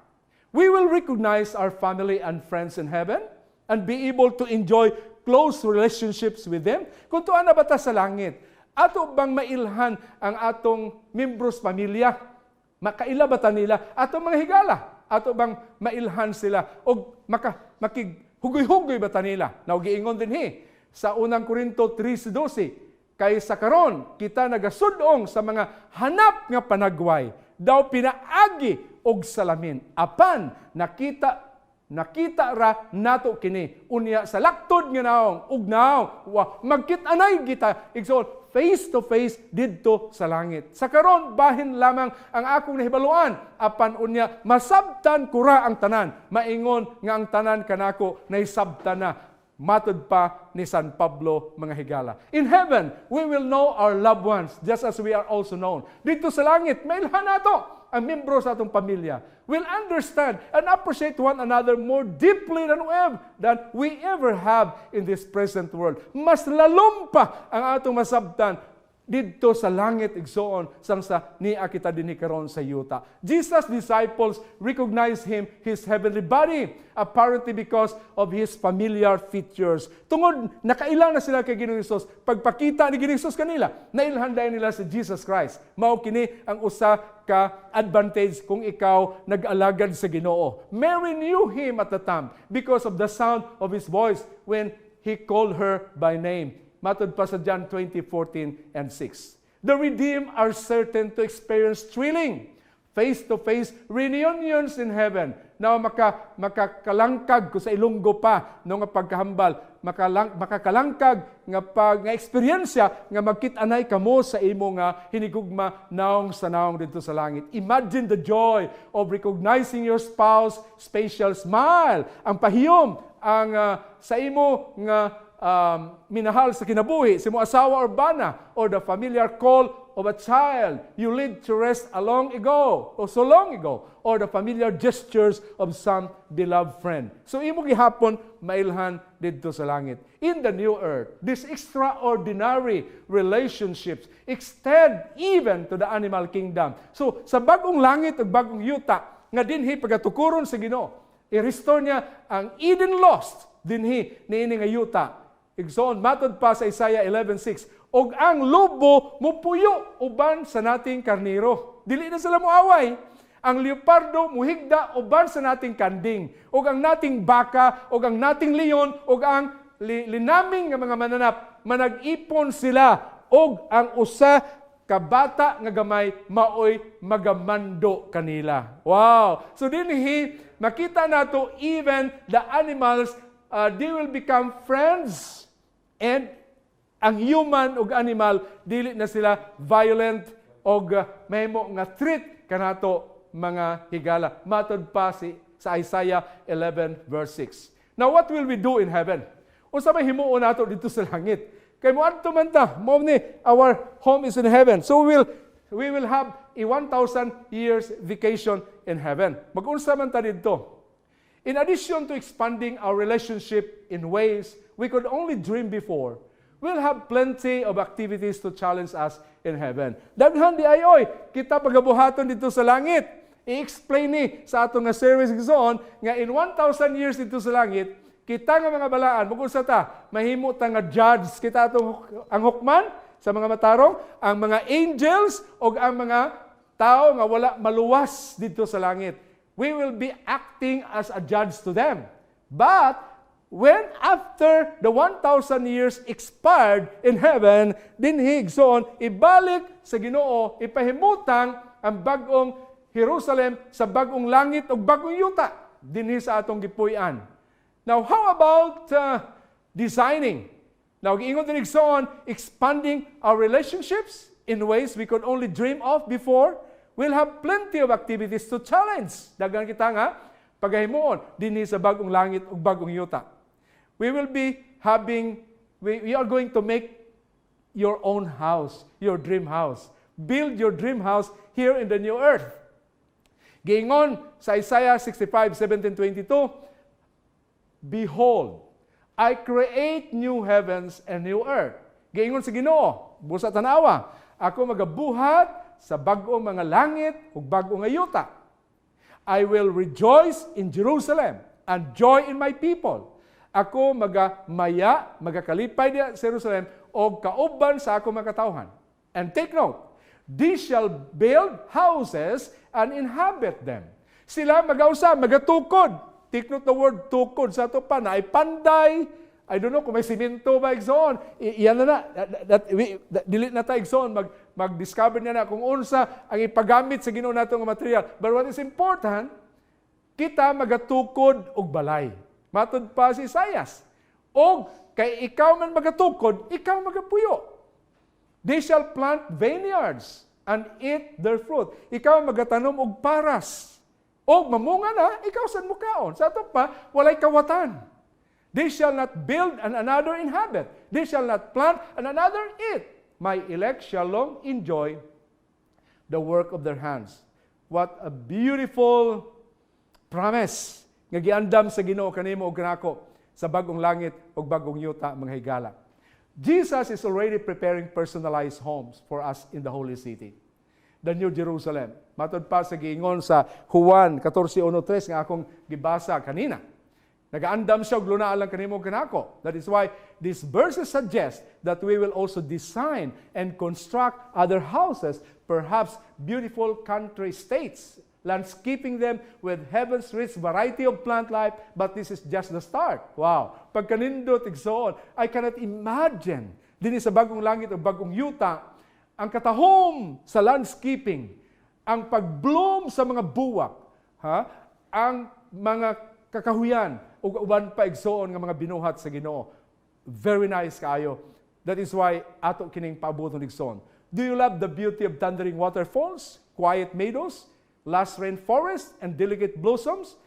We will recognize our family and friends in heaven and be able to enjoy close relationships with them. Kung tuan na bata sa langit, ato bang mailhan ang atong membros pamilya? Makaila bata nila? Atong mga higala? Ato bang mailhan sila? O makighugoy-hugoy bata nila? Giingon din sa unang Korinto 3:12, kay sa karon kita nagasudong sa mga hanap nga panagway, daw pinaagi og salamin. Apan nakita ra nato kini unya sa laktod nga naong ug naong magkit-anay kita igsoon face to face didto sa langit. Sa karon bahin lamang ang akong nahibaluan, apan unya masabtan ko ra ang tanan. Maingon nga ang tanan kanako nahisabtan na Matod pa ni San Pablo, mga higala. In heaven, we will know our loved ones just as we are also known. Dito sa langit, mailhan nato ang membro sa atong pamilya. We'll understand and appreciate one another more deeply than we ever have in this present world. Mas lalom pa ang atong masabtan dito sa langit igsoon sang sa niya kita dinhi karon sa yuta. Jesus' disciples recognized him, his heavenly body, apparently because of his familiar features. Tungod nakailang na sila kay Ginoong Hesus, pagpakita ni Ginoong Hesus kanila, nailhanday nila si Jesus Christ. Mao kini ang usa ka advantage kung ikaw nag-alagad sa Ginoo. Mary knew him at the time because of the sound of his voice when he called her by name. Matod pa sa John 20:14 and 6. The redeemed are certain to experience thrilling, face-to-face reunions in heaven. Na makakalangkag ko sa ilunggo pa no nga pagkahambal, makakalangkag nga eksperyensya nga magkit-anay kamo sa imo nga hinigugma naong sa naong dito sa langit. Imagine the joy of recognizing your spouse, special smile, ang pahiyom, ang sa imo nga minahal sa kinabuhi, sa mo asawa or bana, or the familiar call of a child you lead to rest long ago, or the familiar gestures of some beloved friend. So imo gihapon mailhan didto sa langit. In the new earth, these extraordinary relationships extend even to the animal kingdom. So sa bagong langit ug bagong yuta nga dinhi pagatukuron sa Ginoo, i-restore niya ang Eden lost dinhi niini nga yuta. Igsoon, matod pa sa Isaiah 11:6, og ang lobo mupuyo uban sa nating karniro. Dili na sila moaway. Ang leopardo muhigda uban sa nating kanding. Og ang nating baka, og ang nating leon, og ang linaming nga mga mananap, manag-ipon sila. Og ang usa ka bata nga gamay maoy magamando kanila. Wow! So dinhi makita nato even the animals they will become friends. And ang human ug animal dili na sila violent og mahimo nga threat kanato mga higala. Matod pa sa Isaiah 11:6. Now what will we do in heaven? Unsa may himuon nato dito sa langit? Kay moadto man ta, mao ni our home is in heaven. So we will have a 1,000 years vacation in heaven. Mag-unsa man ta didto? In addition to expanding our relationship in ways we could only dream before, we'll have plenty of activities to challenge us in heaven. Daghan di ayoy, kita pagabuhaton dito sa langit. I-explain ni sa ato nga service zone nga in 1,000 years dito sa langit, kita nga mga balaan, mag-unsa ta, mahimo ta nga judge, kita atong ang hukman sa mga matarong, ang mga angels o ang mga tao nga wala maluwas dito sa langit. We will be acting as a judge to them. But when after the 1,000 years expired in heaven, dinhi igsoon ibalik sa Ginoo, ipahimutang ang bagong Jerusalem sa bagong langit ug bagong yuta dinhi sa atong gipuy-an. Now how about designing? Now giingon din igsoon expanding our relationships in ways we could only dream of before. We'll have plenty of activities to challenge. Dagan kita nga pagahimuon dinhi sa bagong langit ug bagong yuta. We will be we are going to make your own house, your dream house. Build your dream house here in the new earth. Giingon sa Isaiah 65:17-22, Behold, I create new heavens and new earth. Giingon sa Ginoo, busa tanawa, ako magabuhat sa bagong mga langit ug bagong nga yuta. I will rejoice in Jerusalem and joy in my people. Ako magakalipay diya sa Jerusalem o kauban sa ako mga katawhan. And take note, these shall build houses and inhabit them. Sila magausab, magatukod. Take note the word tukod sa ito pa na ay panday. I don't know kung may simento ba igsoon. Iyan na dili na ta igsoon. Mag-discover niya na kung unsa ang ipagamit sa Ginoo nato nga material. But what is important, kita magatukod og balay. Matod pa si Isaias. O kay ikaw man magatukod, ikaw magapuyo. They shall plant vineyards and eat their fruit. Ikaw magatanom og paras. O mamunga na, ikaw san mo kaon. Sa ato pa, walay kawatan. They shall not build and another inhabit. They shall not plant and another eat. My elect shall long enjoy the work of their hands. What a beautiful promise nga giandam sa Ginoo kanimo ug kanako sa bagong langit ug bagong yuta, mga higala. Jesus is already preparing personalized homes for us in the holy city, the New Jerusalem. Matod pa sa giingon sa Juan 14:1-3 nga akong gibasa kanina. Nagaandam siya og lunaa lang kanimo kanako. That is why these verses suggest that we will also design and construct other houses, perhaps beautiful country estates, landscaping them with heaven's rich variety of plant life, but this is just the start. Wow! Pagkanindot igsoon, I cannot imagine dinhi sa bagong langit o bagong yuta ang katahom sa landscaping, ang pag-bloom sa mga buwak, ang mga kakahuyan ug uban pa igsoon nga mga binuhat sa Ginoo. Very nice kaayo. That is why ato kining paabuton igsoon. Do you love the beauty of thundering waterfalls, quiet meadows, lush rainforest, and delicate blossoms?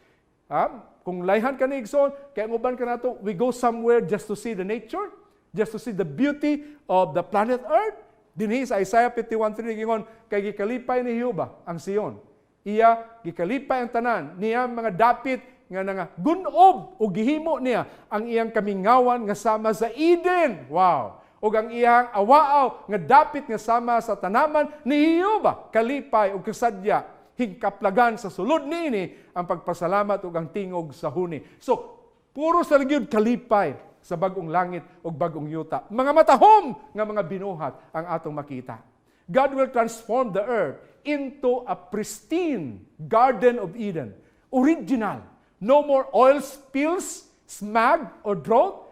Kung layhan ka ni igsoon, kaya uban ka nato, we go somewhere just to see the nature, just to see the beauty of the planet Earth. Dinhi sa Isaiah 51:3 gingon, kay gikalipay ni Jehova ang Sion. Iya gikalipay ang tanan niya mga dapit nga gunob o gihimo niya ang iyang kamingawan nga sama sa Eden. Wow! O ang iyang awaaw nga dapit nga sama sa tanaman ni Jehova. Kalipay o kasadya, hingkaplagan sa sulod niini ang pagpasalamat o ang tingog sa huni. So, puro sa gyud kalipay sa bagong langit o bagong yuta. Mga matahom nga mga binuhat ang atong makita. God will transform the earth into a pristine Garden of Eden. Original. No more oil spills, smog, or drought.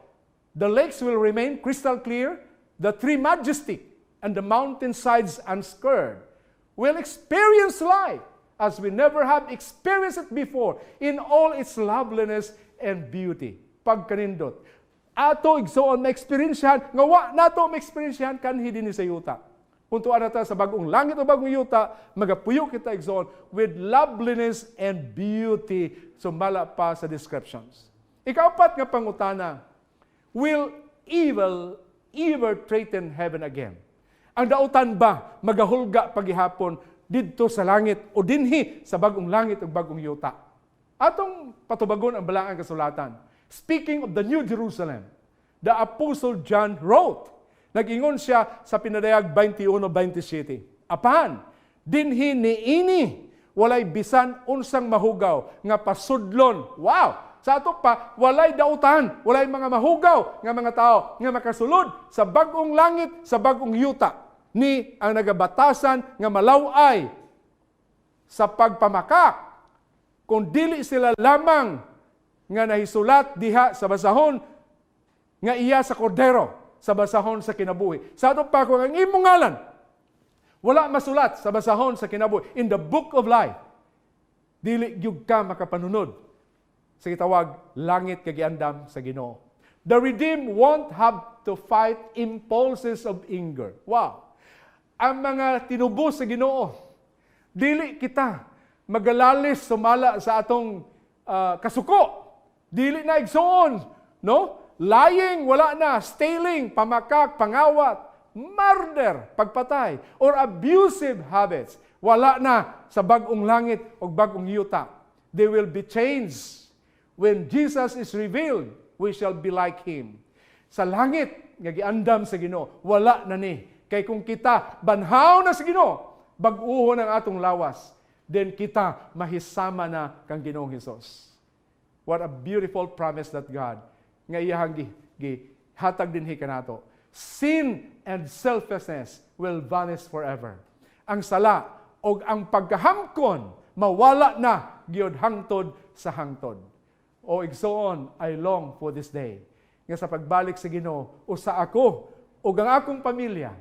The lakes will remain crystal clear. The tree majestic and the mountainsides unscarred. We'll experience life as we never have experienced it before in all its loveliness and beauty. Pagkanindot. Ato igsoon ma-experiensyahan, nga wa nato ma-experiensyahan kanhi dinhi sa yuta. Puntuan na ta sa bagong langit o bagong yuta, magapuyo kita igsoon with loveliness and beauty. Sumala pa sa descriptions. Ikaapat nga pangutana, will evil ever threaten heaven again? Ang dautan ba magahulga paghihapon didto sa langit o dinhi sa bagong langit o bagong yuta? Atong patubagon ang balaang kasulatan. Speaking of the New Jerusalem, the Apostle John wrote, nag-ingon siya sa Pinadayag 21:27. Apan, dinhi niini, walay bisan unsang mahugaw nga pasudlon. Wow! Sa ato pa, walay dautan, walay mga mahugaw nga mga tao nga makasulod sa bagong langit, sa bagong yuta. Ni ang nagabatasan nga malaway sa pagpamakak. Kung dili sila lamang nga nahisulat diha sa basahon nga iya sa kordero, sa basahon sa kinabuhi. Sa ato pa kung ang imong ngalan wala masulat sa basahon sa kinabuhi in the book of life, dili gyud ka makapanunod sa gitawag langit kagiandam sa Ginoo. The redeemed won't have to fight impulses of anger. Wow! Ang mga tinubos sa Ginoo, dili kita magalalis sumala sa atong kasuko. Dili na igsoon, no? Lying, wala na. Stealing, pamakak, pangawat, murder, pagpatay, or abusive habits, wala na sa bagong langit o bagong yuta. They will be changed. When Jesus is revealed, we shall be like Him. Sa langit, nga giandam sa Ginoo, wala na ni. Kay kung kita banhaw na sa Ginoo, bag-uhon ang atong lawas, then kita mahisama na kang Ginoong Hesus. What a beautiful promise that God nga iyahang hatag dinhi kanato. Sin and selflessness will vanish forever. Ang sala o ang pagkahamkon mawala na gyud hangtod sa hangtod. O igsoon, I long for this day. Nga sa pagbalik sa Ginoo, usa ako o ang akong pamilya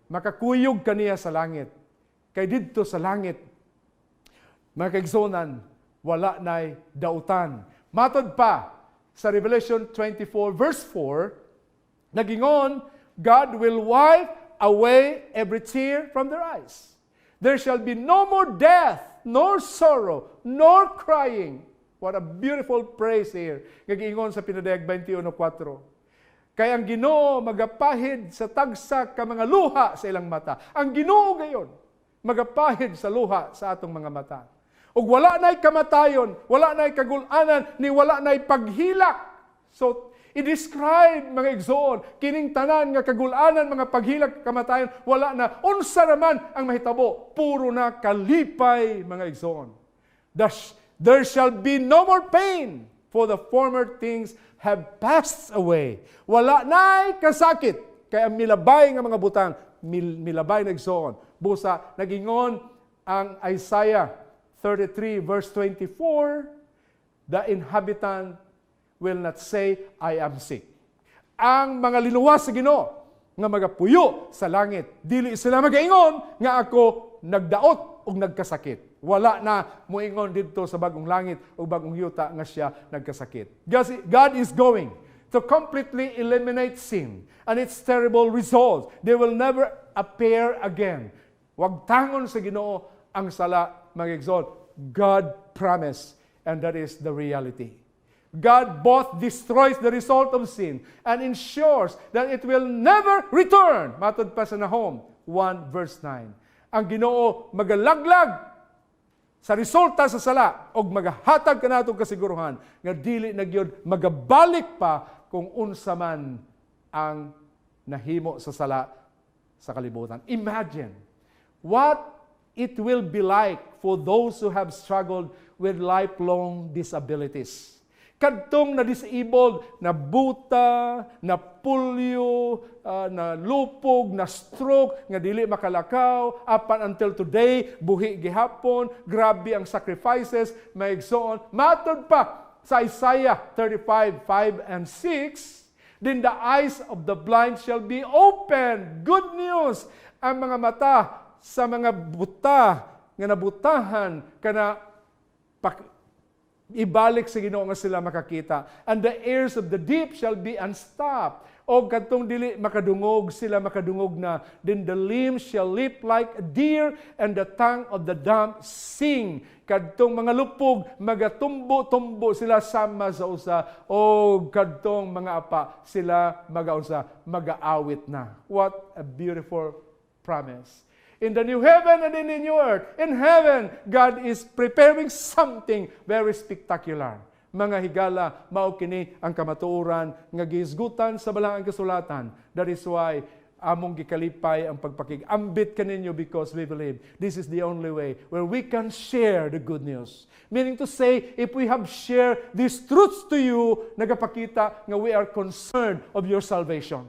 makakuyog kaniya sa langit. Kay didto sa langit mga kaigsonan, wala na'y dautan. Matod pa sa Revelation 24 verse 4, nagingon, God will wipe away every tear from their eyes. There shall be no more death, nor sorrow, nor crying. What a beautiful praise here. Ngagingon sa Pinadayag 21:4. Kaya ang Ginoo magapahid sa tagsa ka mga luha sa ilang mata. Ang Ginoo gayon, magapahid sa luha sa atong mga mata. Ug wala na'y kamatayon, wala na'y kagulanan, ni wala na'y paghilak. So, i-describe mga igsoon, kining tanan nga kagulanan, mga paghilak, kamatayon, wala na. Unsa naman ang mahitabo, puro na kalipay mga igsoon. There shall be no more pain, for the former things have passed away. Wala na'y kasakit. Kaya milabay nga mga butang, milabay na igsoon. Busa, nagingon ang Isaiah 33 verse 24, the inhabitant will not say, I am sick. Ang mga linuwas sa Ginoo nga magapuyo sa langit, dili sila magaingon nga ako nagdaot o nagkasakit. Wala na moingon dito sa bagong langit o bagong yuta nga siya nagkasakit. God is going to completely eliminate sin and its terrible results. They will never appear again. Wag tangon sa Ginoo ang sala, mga igsoon. God promised, and that is the reality. God both destroys the result of sin and ensures that it will never return. Matod pa sa Nahum 1 verse 9. Ang Ginoo magalaglag sa resulta sa sala og magahatag kanatong kasiguruhan nga dili na gyud magabalik pa kung unsa man ang nahimo sa sala sa kalibutan. Imagine what it will be like for those who have struggled with lifelong disabilities. Kadtong na-disabled, na buta, na polio, na lupog, na stroke, nga dili makalakaw, up until today, buhi gihapon, grabe ang sacrifices, may igsoon. Matod pa sa Isaiah 35:5 and 6, then the eyes of the blind shall be opened. Good news! Ang mga mata sa mga buta, nga nabutahan, kana ibalik sa Ginoo nga sila makakita. And the ears of the deep shall be unstopped. O kadtong dili makadungog, sila makadungog na. Then the limbs shall leap like a deer, and the tongue of the dumb sing. Kadtong mga lupog, magatumbo-tumbo sila sama sa usa. O kadtong mga apa, sila magausa, magaawit na. What a beautiful promise. In the new heaven and in the new earth. In heaven, God is preparing something very spectacular. Mga higala, mao kini ang kamatuoran nga gihisgutan sa balaang kasulatan. That is why among gikalipay ang pagpakig-ambit kaninyo because we believe this is the only way where we can share the good news. Meaning to say, if we have shared these truths to you, nagapakita nga we are concerned of your salvation.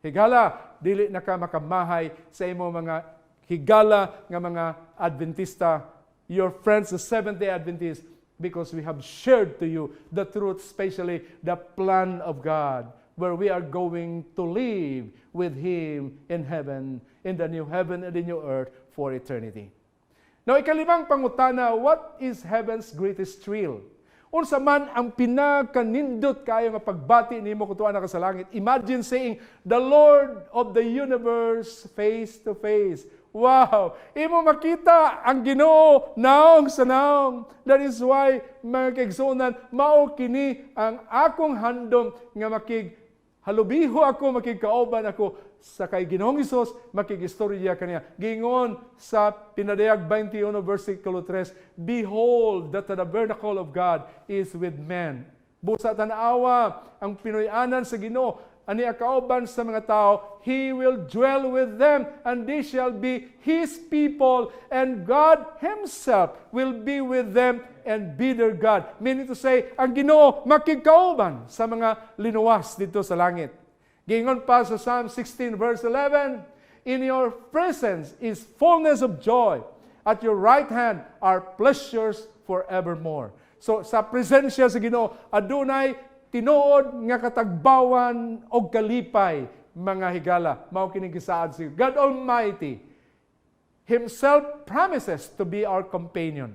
Higala, dili na ka makamahay sa imo mga higala nga mga Adventista, your friends, the Seventh-day Adventists, because we have shared to you the truth, especially the plan of God, where we are going to live with Him in heaven, in the new heaven and the new earth for eternity. Now, ikalimang pangutana, what is heaven's greatest thrill? Unsa man ang pinakanindot kayo nga pagbati nimo kutuan ka sa langit? Imagine saying, the Lord of the universe face to face. Wow! Imo makita ang Ginoo naong sa naong. That is why, mga kaigsunan, mao kini ang akong handom nga halubihon ako, makigkaoban ako sa kay Ginoong Hesus, makigistorya kaniya. Gingon sa Pinadayag 21 versikulo 3, behold, that the tabernacle of God is with men. Busa tanawa ang pinuyanan sa Ginoo, ani akaoban sa mga tao, He will dwell with them, and they shall be His people, and God Himself will be with them and be their God. Meaning to say, ang Ginoo makigkaoban sa mga linuwas dito sa langit. Gingon pa sa Psalm 16 verse 11, in your presence is fullness of joy, at your right hand are pleasures forevermore. So sa presensya sa Ginoo, adunay tinuod nga katagbawan og kalipay, mga higala. Mao kining gisaad si God Almighty Himself promises to be our companion.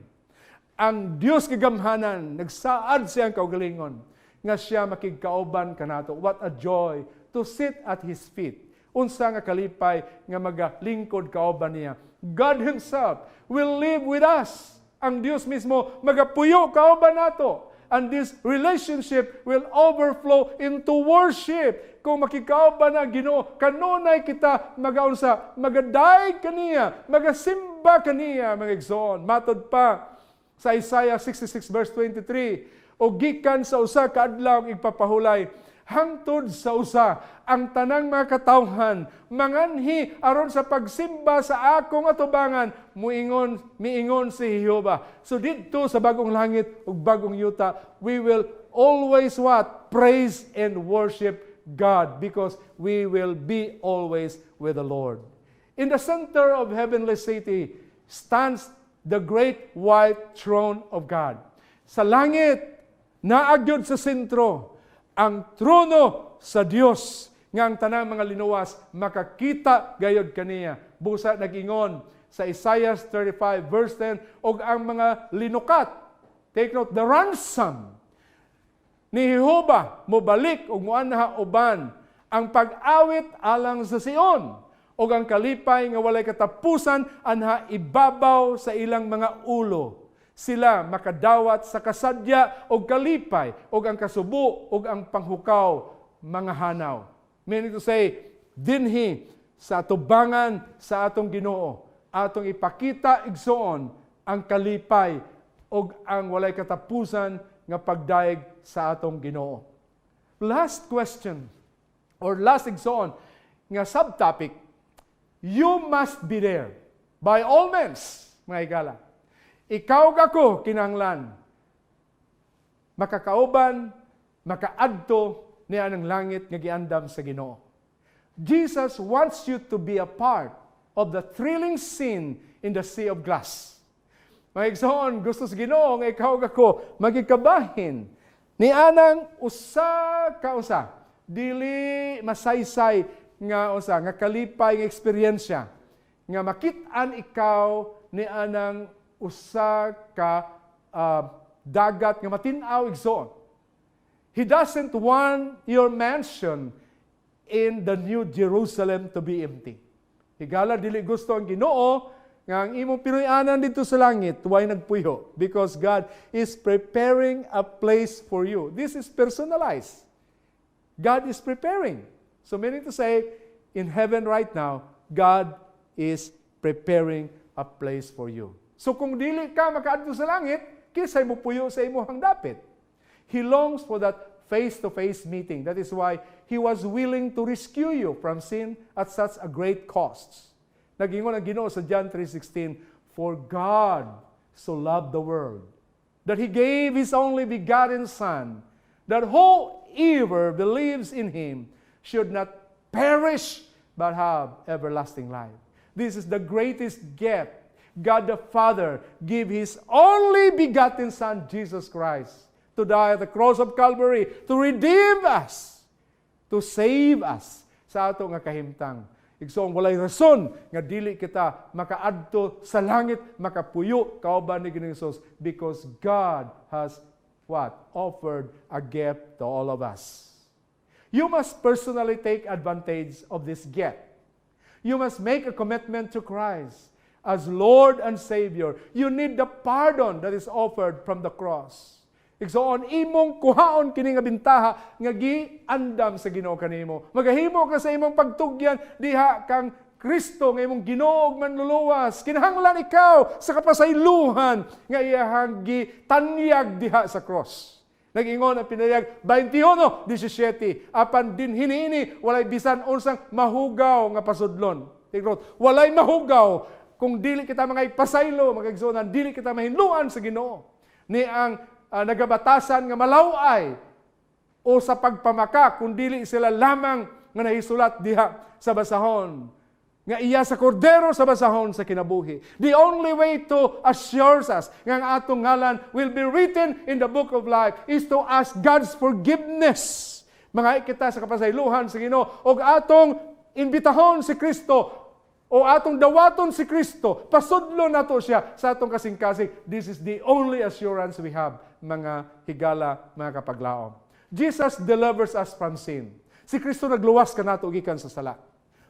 Ang Dios kagamhanan nagsaad siyang kaugalingon nga siya makigkaoban kanato. What a joy to sit at His feet. Unsa nga kalipay nga magalingkod kaoban niya. God Himself will live with us. Ang Dios mismo magapuyo kaoban nato. And this relationship will overflow into worship. Kung makikauban ang Ginoo, kanunay kita magaunsa, magaday kaniya, magasimba kaniya, mga igsoon. Matod pa sa Isaiah 66 verse 23, o gikan sa usa ka adlaw igpapahulay, hangtod sa usa ang tanang mga katawhan manganhi aron sa pagsimba sa akong atubangan miingon si Jehova. So didto sa bagong langit ug bagong yuta, we will always what? Praise and worship God because we will be always with the Lord. In the center of heavenly city stands the great white throne of God. Sa langit, naagyod sa sentro, ang trono sa Dios nga ang tanang mga linuwas makakita gayod kaniya. Busa nag-ingon sa Isaiah 35 verse 10, og ang mga linukat, take note, the ransom ni Jehova mobalik og muanha uban ang pag-awit alang sa Sion og ang kalipay nga walay katapusan anha ibabaw sa ilang mga ulo. Sila makadawat sa kasadya o kalipay o ang kasubo o ang panghukaw mga hanaw. Meaning to say, dinhi sa atubangan sa atong Ginoo, atong ipakita igsoon ang kalipay o ang walay katapusan nga pagdaig sa atong Ginoo. Last question or last igsoon nga subtopic, you must be there by all means, mga higala. Ikaw kako kinahanglan makakauban, makaadto niya ng langit nga giandam sa Ginoo. Jesus wants you to be a part of the thrilling scene in the sea of glass. Mga igsoon, gusto sa Ginoo nga ikaw kako magikabahin ni anang usa ka usa dili masaysay nga usa nga kalipay nga eksperyensya nga makit-an ikaw ni anang usa ka dagat nga matin-aw igsoon. He doesn't want your mansion in the New Jerusalem to be empty. Higala dili gusto ang Ginoo nga ang imong pinuy-anan dito sa langit way nagpuyo because God is preparing a place for you. This is personalized. God is preparing. So meaning to say, in heaven right now, God is preparing a place for you. So kung dili ka makaadto sa langit, kisay mo puyo sa imong dapit. He longs for that face-to-face meeting. That is why He was willing to rescue you from sin at such a great cost. Nag-ingon ang Ginoo sa John 3:16, for God so loved the world that He gave His only begotten Son, that whoever believes in Him should not perish but have everlasting life. This is the greatest gift God the Father gave His only begotten Son, Jesus Christ, to die at the cross of Calvary, to redeem us, to save us sa ato nga kahimtang. Igsoon walay rason nga dili kita makaadto sa langit, makapuyo kauban ni Ginoong Hesus because God has what? Offered a gift to all of us. You must personally take advantage of this gift. You must make a commitment to Christ as Lord and Savior. You need the pardon that is offered from the cross. Igsoon imong kuhaon kini nga bintaha nga giandam sa Ginoo kanimo. Magahimo ka sa imong pagtugyan diha kang Kristo nga imong Ginoo manluluwas. Kinahanglan ikaw sa kapasaylohan nga iyahang gitanyag diha sa cross. Nag-ingon ang pinayag 21:17, apan din hiniini walay bisan unsang mahugaw nga pasudlon. Tigro, walay mahugaw kung dili kita mga ipasaylo, magigsunan, dili kita mahinluan sa Ginoo. Ni ang nagabatasan nga malaway o sa pagpamaka kung dili sila lamang nga nahisulat diha sa basahon. Nga iya sa kordero sa basahon sa kinabuhi. The only way to assures us nga ang atong ngalan will be written in the book of life is to ask God's forgiveness. Mga kita sa kapasaylohan sa Ginoo o atong imbitahon si Kristo o atong dawaton si Kristo, pasudlo nato siya sa atong kasing-kasing. This is the only assurance we have, mga higala, mga kapaglaom. Jesus delivers us from sin. Si Kristo nagluwas ka nato gikan sa sala.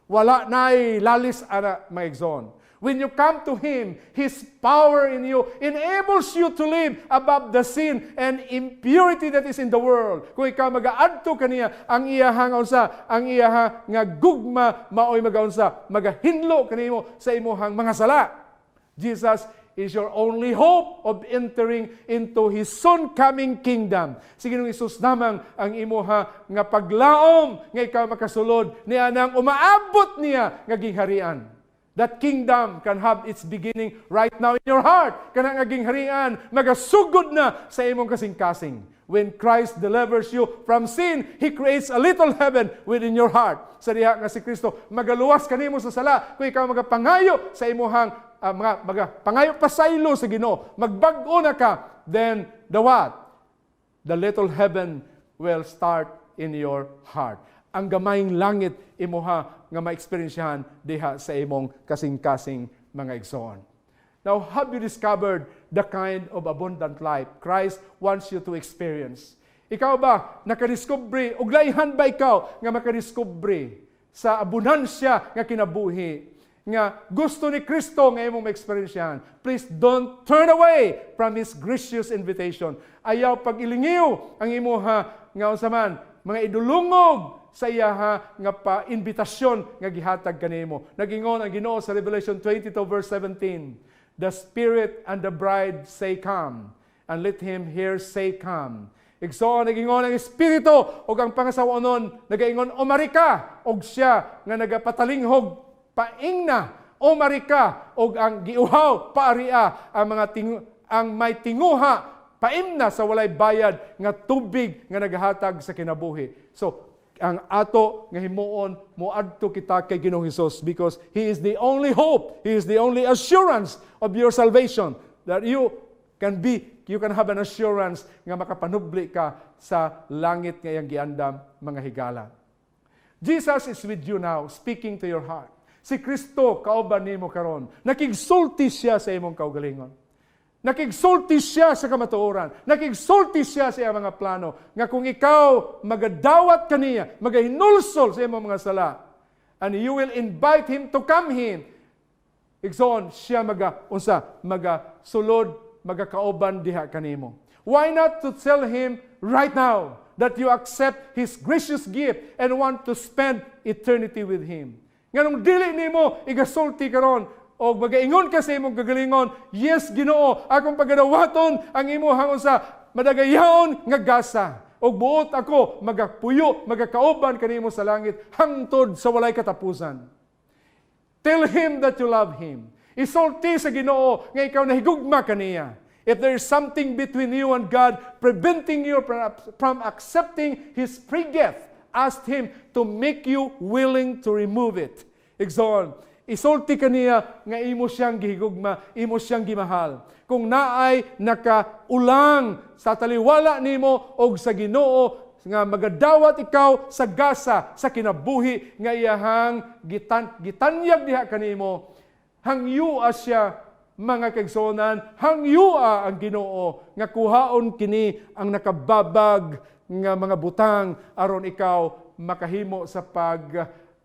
Wala na'y lalis ana maigsoon. When you come to Him, His power in you enables you to live above the sin and impurity that is in the world. Kung ikaw mag-aadto kaniya, ang iyahang unsa, ang iyahang nga gugma maoy magaunsa, magahinlo kanimo sa imuhang mga sala. Jesus is your only hope of entering into His soon-coming kingdom. Sige nung Isus namang ang imuha nga paglaom nga ikaw makasulod niya nang umaabot niya nga gingharian. That kingdom can have its beginning right now in your heart. Kanang aging harian, magasugod na sa imong kasing-kasing. When Christ delivers you from sin, He creates a little heaven within your heart. Sa diha nga si Kristo, magaluwas kanimo sa sala. Kung ikaw magapangayo sa imuhang magapangayo pasaylo sa Ginoo, magbag-o na ka, then the what? The little heaven will start in your heart. Ang gamayng langit imuha nga ma-experiensyahan diha sa imong kasing-kasing mga igsoon. Now, have you discovered the kind of abundant life Christ wants you to experience? Ikaw ba nakadiskubre, uglayhan ba ikaw nga makadiskubre sa abunansya nga kinabuhi nga gusto ni Kristo nga imong ma-experiensyahan? Please don't turn away from His gracious invitation. Ayaw pag-ilingiw ang imuha nga unsaman mga idulungog sa iyaha nga pa-invitasyon nga gihatag kanimo. Nagingon ang Ginoo sa Revelation 22 verse 17, "The Spirit and the bride say, come, and let him here say, come." Igsoon, nagingon ang Espiritu, o ang pangasawanon, nagaingon, umarika, og siya nga nagapatalinghog, paingna, umarika, og ang giuhaw, paaria, ang may tinguha, paimna sa walay bayad, nga tubig nga naghatag sa kinabuhi. So, ang ato nga himuon moadto kita kay Ginoong Hesus because He is the only hope, He is the only assurance of your salvation, that you can have an assurance nga makapanubli ka sa langit nga iyang giandam mga higala. Jesus is with you now, speaking to your heart. Si Kristo kauban nimo karon, nakigsulti siya sa imong kaugalingon. Nakigsulti siya sa kamatuoran. Nakigsulti siya sa iyang mga plano. Nga kung ikaw magadawat kaniya, magahinulsol sa iyong mga sala, and you will invite Him to come in, igsoon siya magasulod, magakauban diha kanimo. Why not to tell Him right now that you accept His gracious gift and want to spend eternity with Him? Nga nung dili nimo igasulti karon, o magaingon ka sa imong kagalingon, yes, Ginoo, akong pagadawaton ang imuhang unsa madagayaon nga gasa. Og buot ako magapuyo, magakauban kanimo sa langit hangtod sa walay katapusan. Tell Him that you love Him. Isulti sa Ginoo nga ikaw nahigugma kaniya. If there is something between you and God preventing you from accepting His free gift, ask Him to make you willing to remove it. Igsoon, isulti kaniya nga imo siyang gihigugma, imo siyang gimahal. Kung naay nakaulang sa taliwala nimo og sa Ginoo nga magadawat ikaw sa gasa sa kinabuhi nga iyahang gitanyag diha kanimo, hangyua siya mga kaigsonan, hangyua ang Ginoo nga kuhaon kini ang nakababag nga mga butang aron ikaw makahimo sa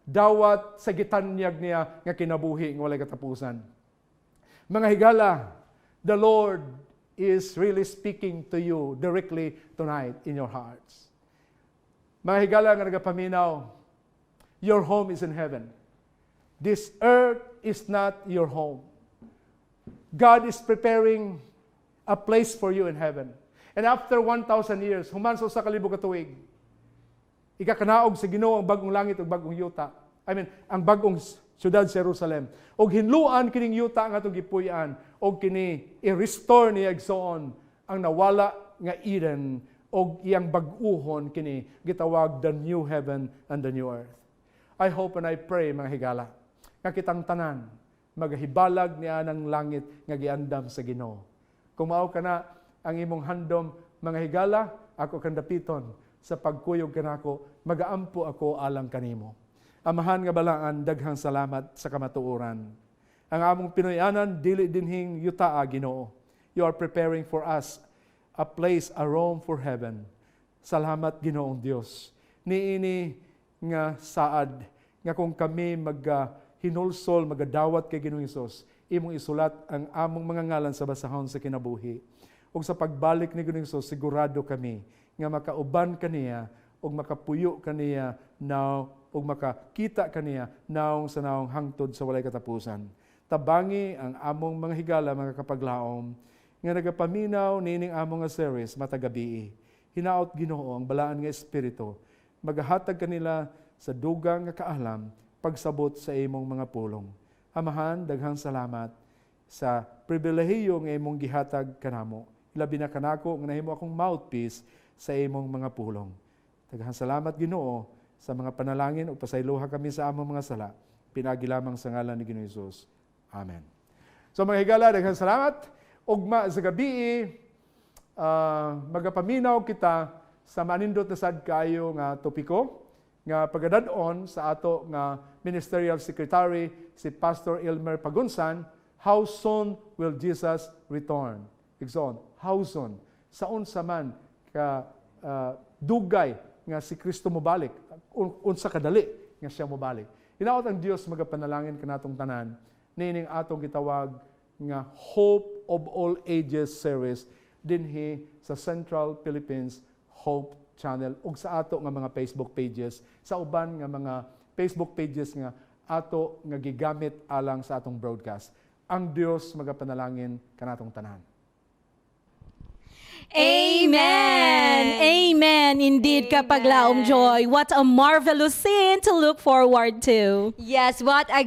dawat sa gitanyag niya nga kinabuhi ng walay katapusan. Mga higala, the Lord is really speaking to you directly tonight in your hearts. Mga higala nga nagapaminaw, your home is in heaven. This earth is not your home. God is preparing a place for you in heaven. And after 1,000 years, human sa kalibog katuig, ikakanaog sa Ginoo ang bagong langit ug bagong yuta. Ang bagong siyudad Jerusalem. Og hinluan kining yuta nga atong gipuy-an og kini i-restore niya igsoon ang nawala nga Eden og iyang bag-uhon kini gitawag the new heaven and the new earth. I hope and I pray mga higala nga kitang tanan magahibalag niya ng langit nga giandam sa Ginoo. Kung mao kana ang imong handom mga higala, ako kan dapiton sa pagkuyog kanako, magaampo ako alang kanimo. Amahan nga balaan, daghang salamat sa kamatuoran. Ang among Pinoyanan, dili dinhing yutaa, Ginoo. You are preparing for us a place, a room for heaven. Salamat, Ginoong Dios. Niini nga saad, nga kung kami hinulsol, magadawat kay Ginoong Hesus, imong isulat ang among mga ngalan sa basahon sa kinabuhi. Ug sa pagbalik ni Ginoong Hesus, sigurado kami nga makauban kaniya ug makapuyo kaniya now ug makakita kaniya naong sa naong hangtod sa walay katapusan. Tabangi ang among mga higala, mga kapaglaom, nga nagapaminaw nining among nga series matagabi. Hinaot Ginoo ang balaan nga espiritu, magahatag kanila sa dugang nga kaalam, pagsabot sa imong mga pulong. Amahan, daghang salamat sa pribilehiyo nga imong gihatag kanamo. Ilabi na kanako nga nahimo akong mouthpiece sa imong mga pulong. Daghang salamat Ginoo sa mga panalangin o pasayloha kami sa among mga sala. Pinagi lamang sa ngalan ni Ginoong Hesus. Amen. So mga higala, daghang salamat. Ugma sa gabi, magapaminaw kita sa manindot na sad kayo nga topiko nga pagadadon sa ato nga Ministerial Secretary si Pastor Elmer Pagunsan, how soon will Jesus return? Igsoon, how soon? Saon sa man ka dugay nga si Kristo mobalik, unsa kadali nga siya mobalik. Hinaot ang Dios magapanalangin kanatong tanan nining atong gitawag nga Hope of All Ages series dinhi sa Central Philippines Hope Channel ug sa ato nga mga Facebook pages, sa uban nga mga Facebook pages nga ato nga gigamit alang sa atong broadcast. Ang Dios magapanalangin kanatong tanan. Amen! Amen! Indeed, kapaglaom Joy. What a marvelous scene to look forward to. Yes, what a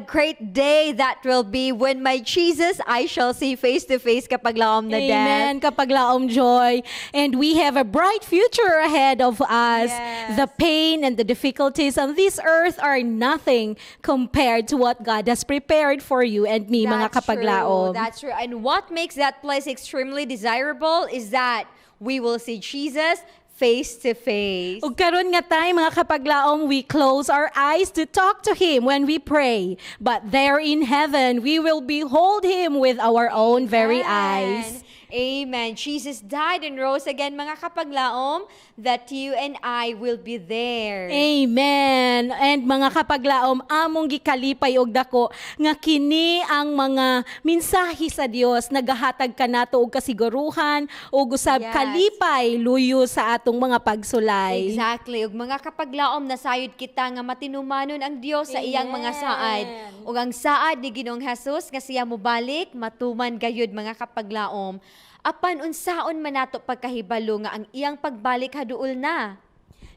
great day that will be when my Jesus I shall see face to face kapaglaom na Amen, Dad. kapaglaom Joy. And we have a bright future ahead of us. Yes. The pain and the difficulties on this earth are nothing compared to what God has prepared for you and me, mga kapaglaom. That's true. And what makes that place extremely desirable is that we will see Jesus face to face. Ug karon nga tayo mga kapaglaom, we close our eyes to talk to Him when we pray. But there in heaven, we will behold Him with our own very eyes. Amen. Jesus died and rose again, mga kapaglaom, that you and I will be there. Amen. And mga kapaglaom, among gikalipay og dako nga kini ang mga mensahe sa Dios nagahatag kanato og kasiguruhan ug usab Yes. kalipay luyo sa atong mga pagsulay. Exactly. Ug mga kapaglaom, nasayod kita nga matinumanon ang Dios sa iyang mga saad. Ug ang saad ni Ginoong Hesus nga siya mobalik, matuman gayud mga kapaglaom. Apan unsaon man nato pagkahibalo nga ang iyang pagbalik haduol na.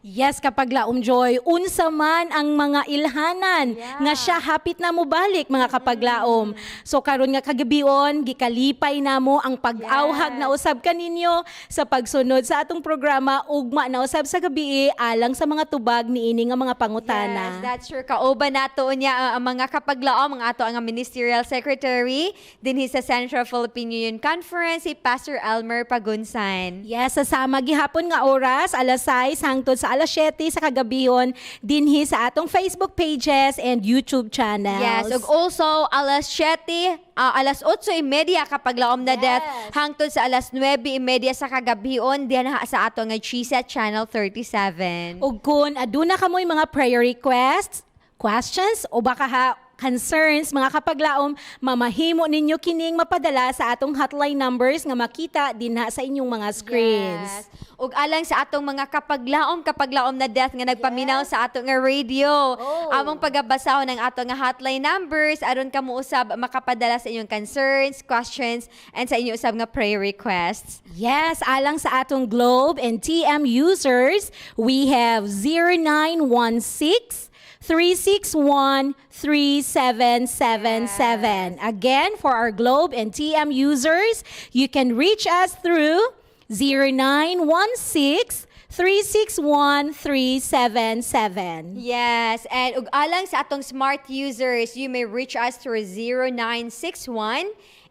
Yes, kapaglaom Joy, unsa man ang mga ilhanan nga siya hapit na mo balik mga kapaglaom. So karon nga kagabion gikalipay namo ang pag-awhag na usab kaninyo sa pagsunod sa atong programa ugma na usab sa gabi alang sa mga tubag niini nga mga pangutana. Yes, that's true. Kauban nato niya ang mga kapaglaom, ang ato ang Ministerial Secretary dinhi sa Central Philippine Union Conference, si Pastor Elmer Pagunsan. Yes, sasama gihapon nga oras alas 6 hangtod sa alas 7 sa kagabihon dinhi sa atong Facebook pages and YouTube channels. Yes, ug also alas 7, alas 8:30 kapaglaom na death hangtod sa alas 9:30 sa kagabihon diyan sa ato nga GSAT Channel 37. Ug kung aduna kamoy mga prayer requests, questions o baka concerns, mga kapaglaom, mamahimo ninyo kining mapadala sa atong hotline numbers nga makita dinha sa inyong mga screens. Yes. Ug alang sa atong mga kapaglaom na death nga nagpaminaw sa atong nga radio. Among pagabasahon ng atong nga hotline numbers aron kamo usab makapadala sa inyong concerns, questions, and sa inyong usab nga prayer requests. Yes, alang sa atong Globe and TM users, we have 0916 361-3777. Again, for our Globe and TM users, you can reach us through 0916-361-377. Yes, and ug alang sa atong smart users, you may reach us through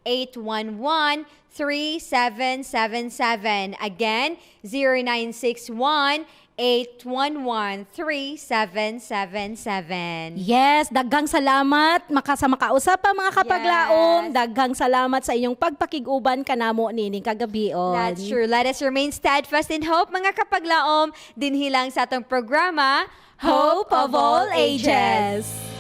0961-811-3777. Again, 0961-811-3777. Yes, daghang salamat makausap pa mga kapaglaom. Yes. Daghang salamat sa inyong pagpakiguban kanamo nining kagabion. That's true. Let us remain steadfast in hope, mga kapaglaom. Dinhi lang sa atong programa, Hope of all ages.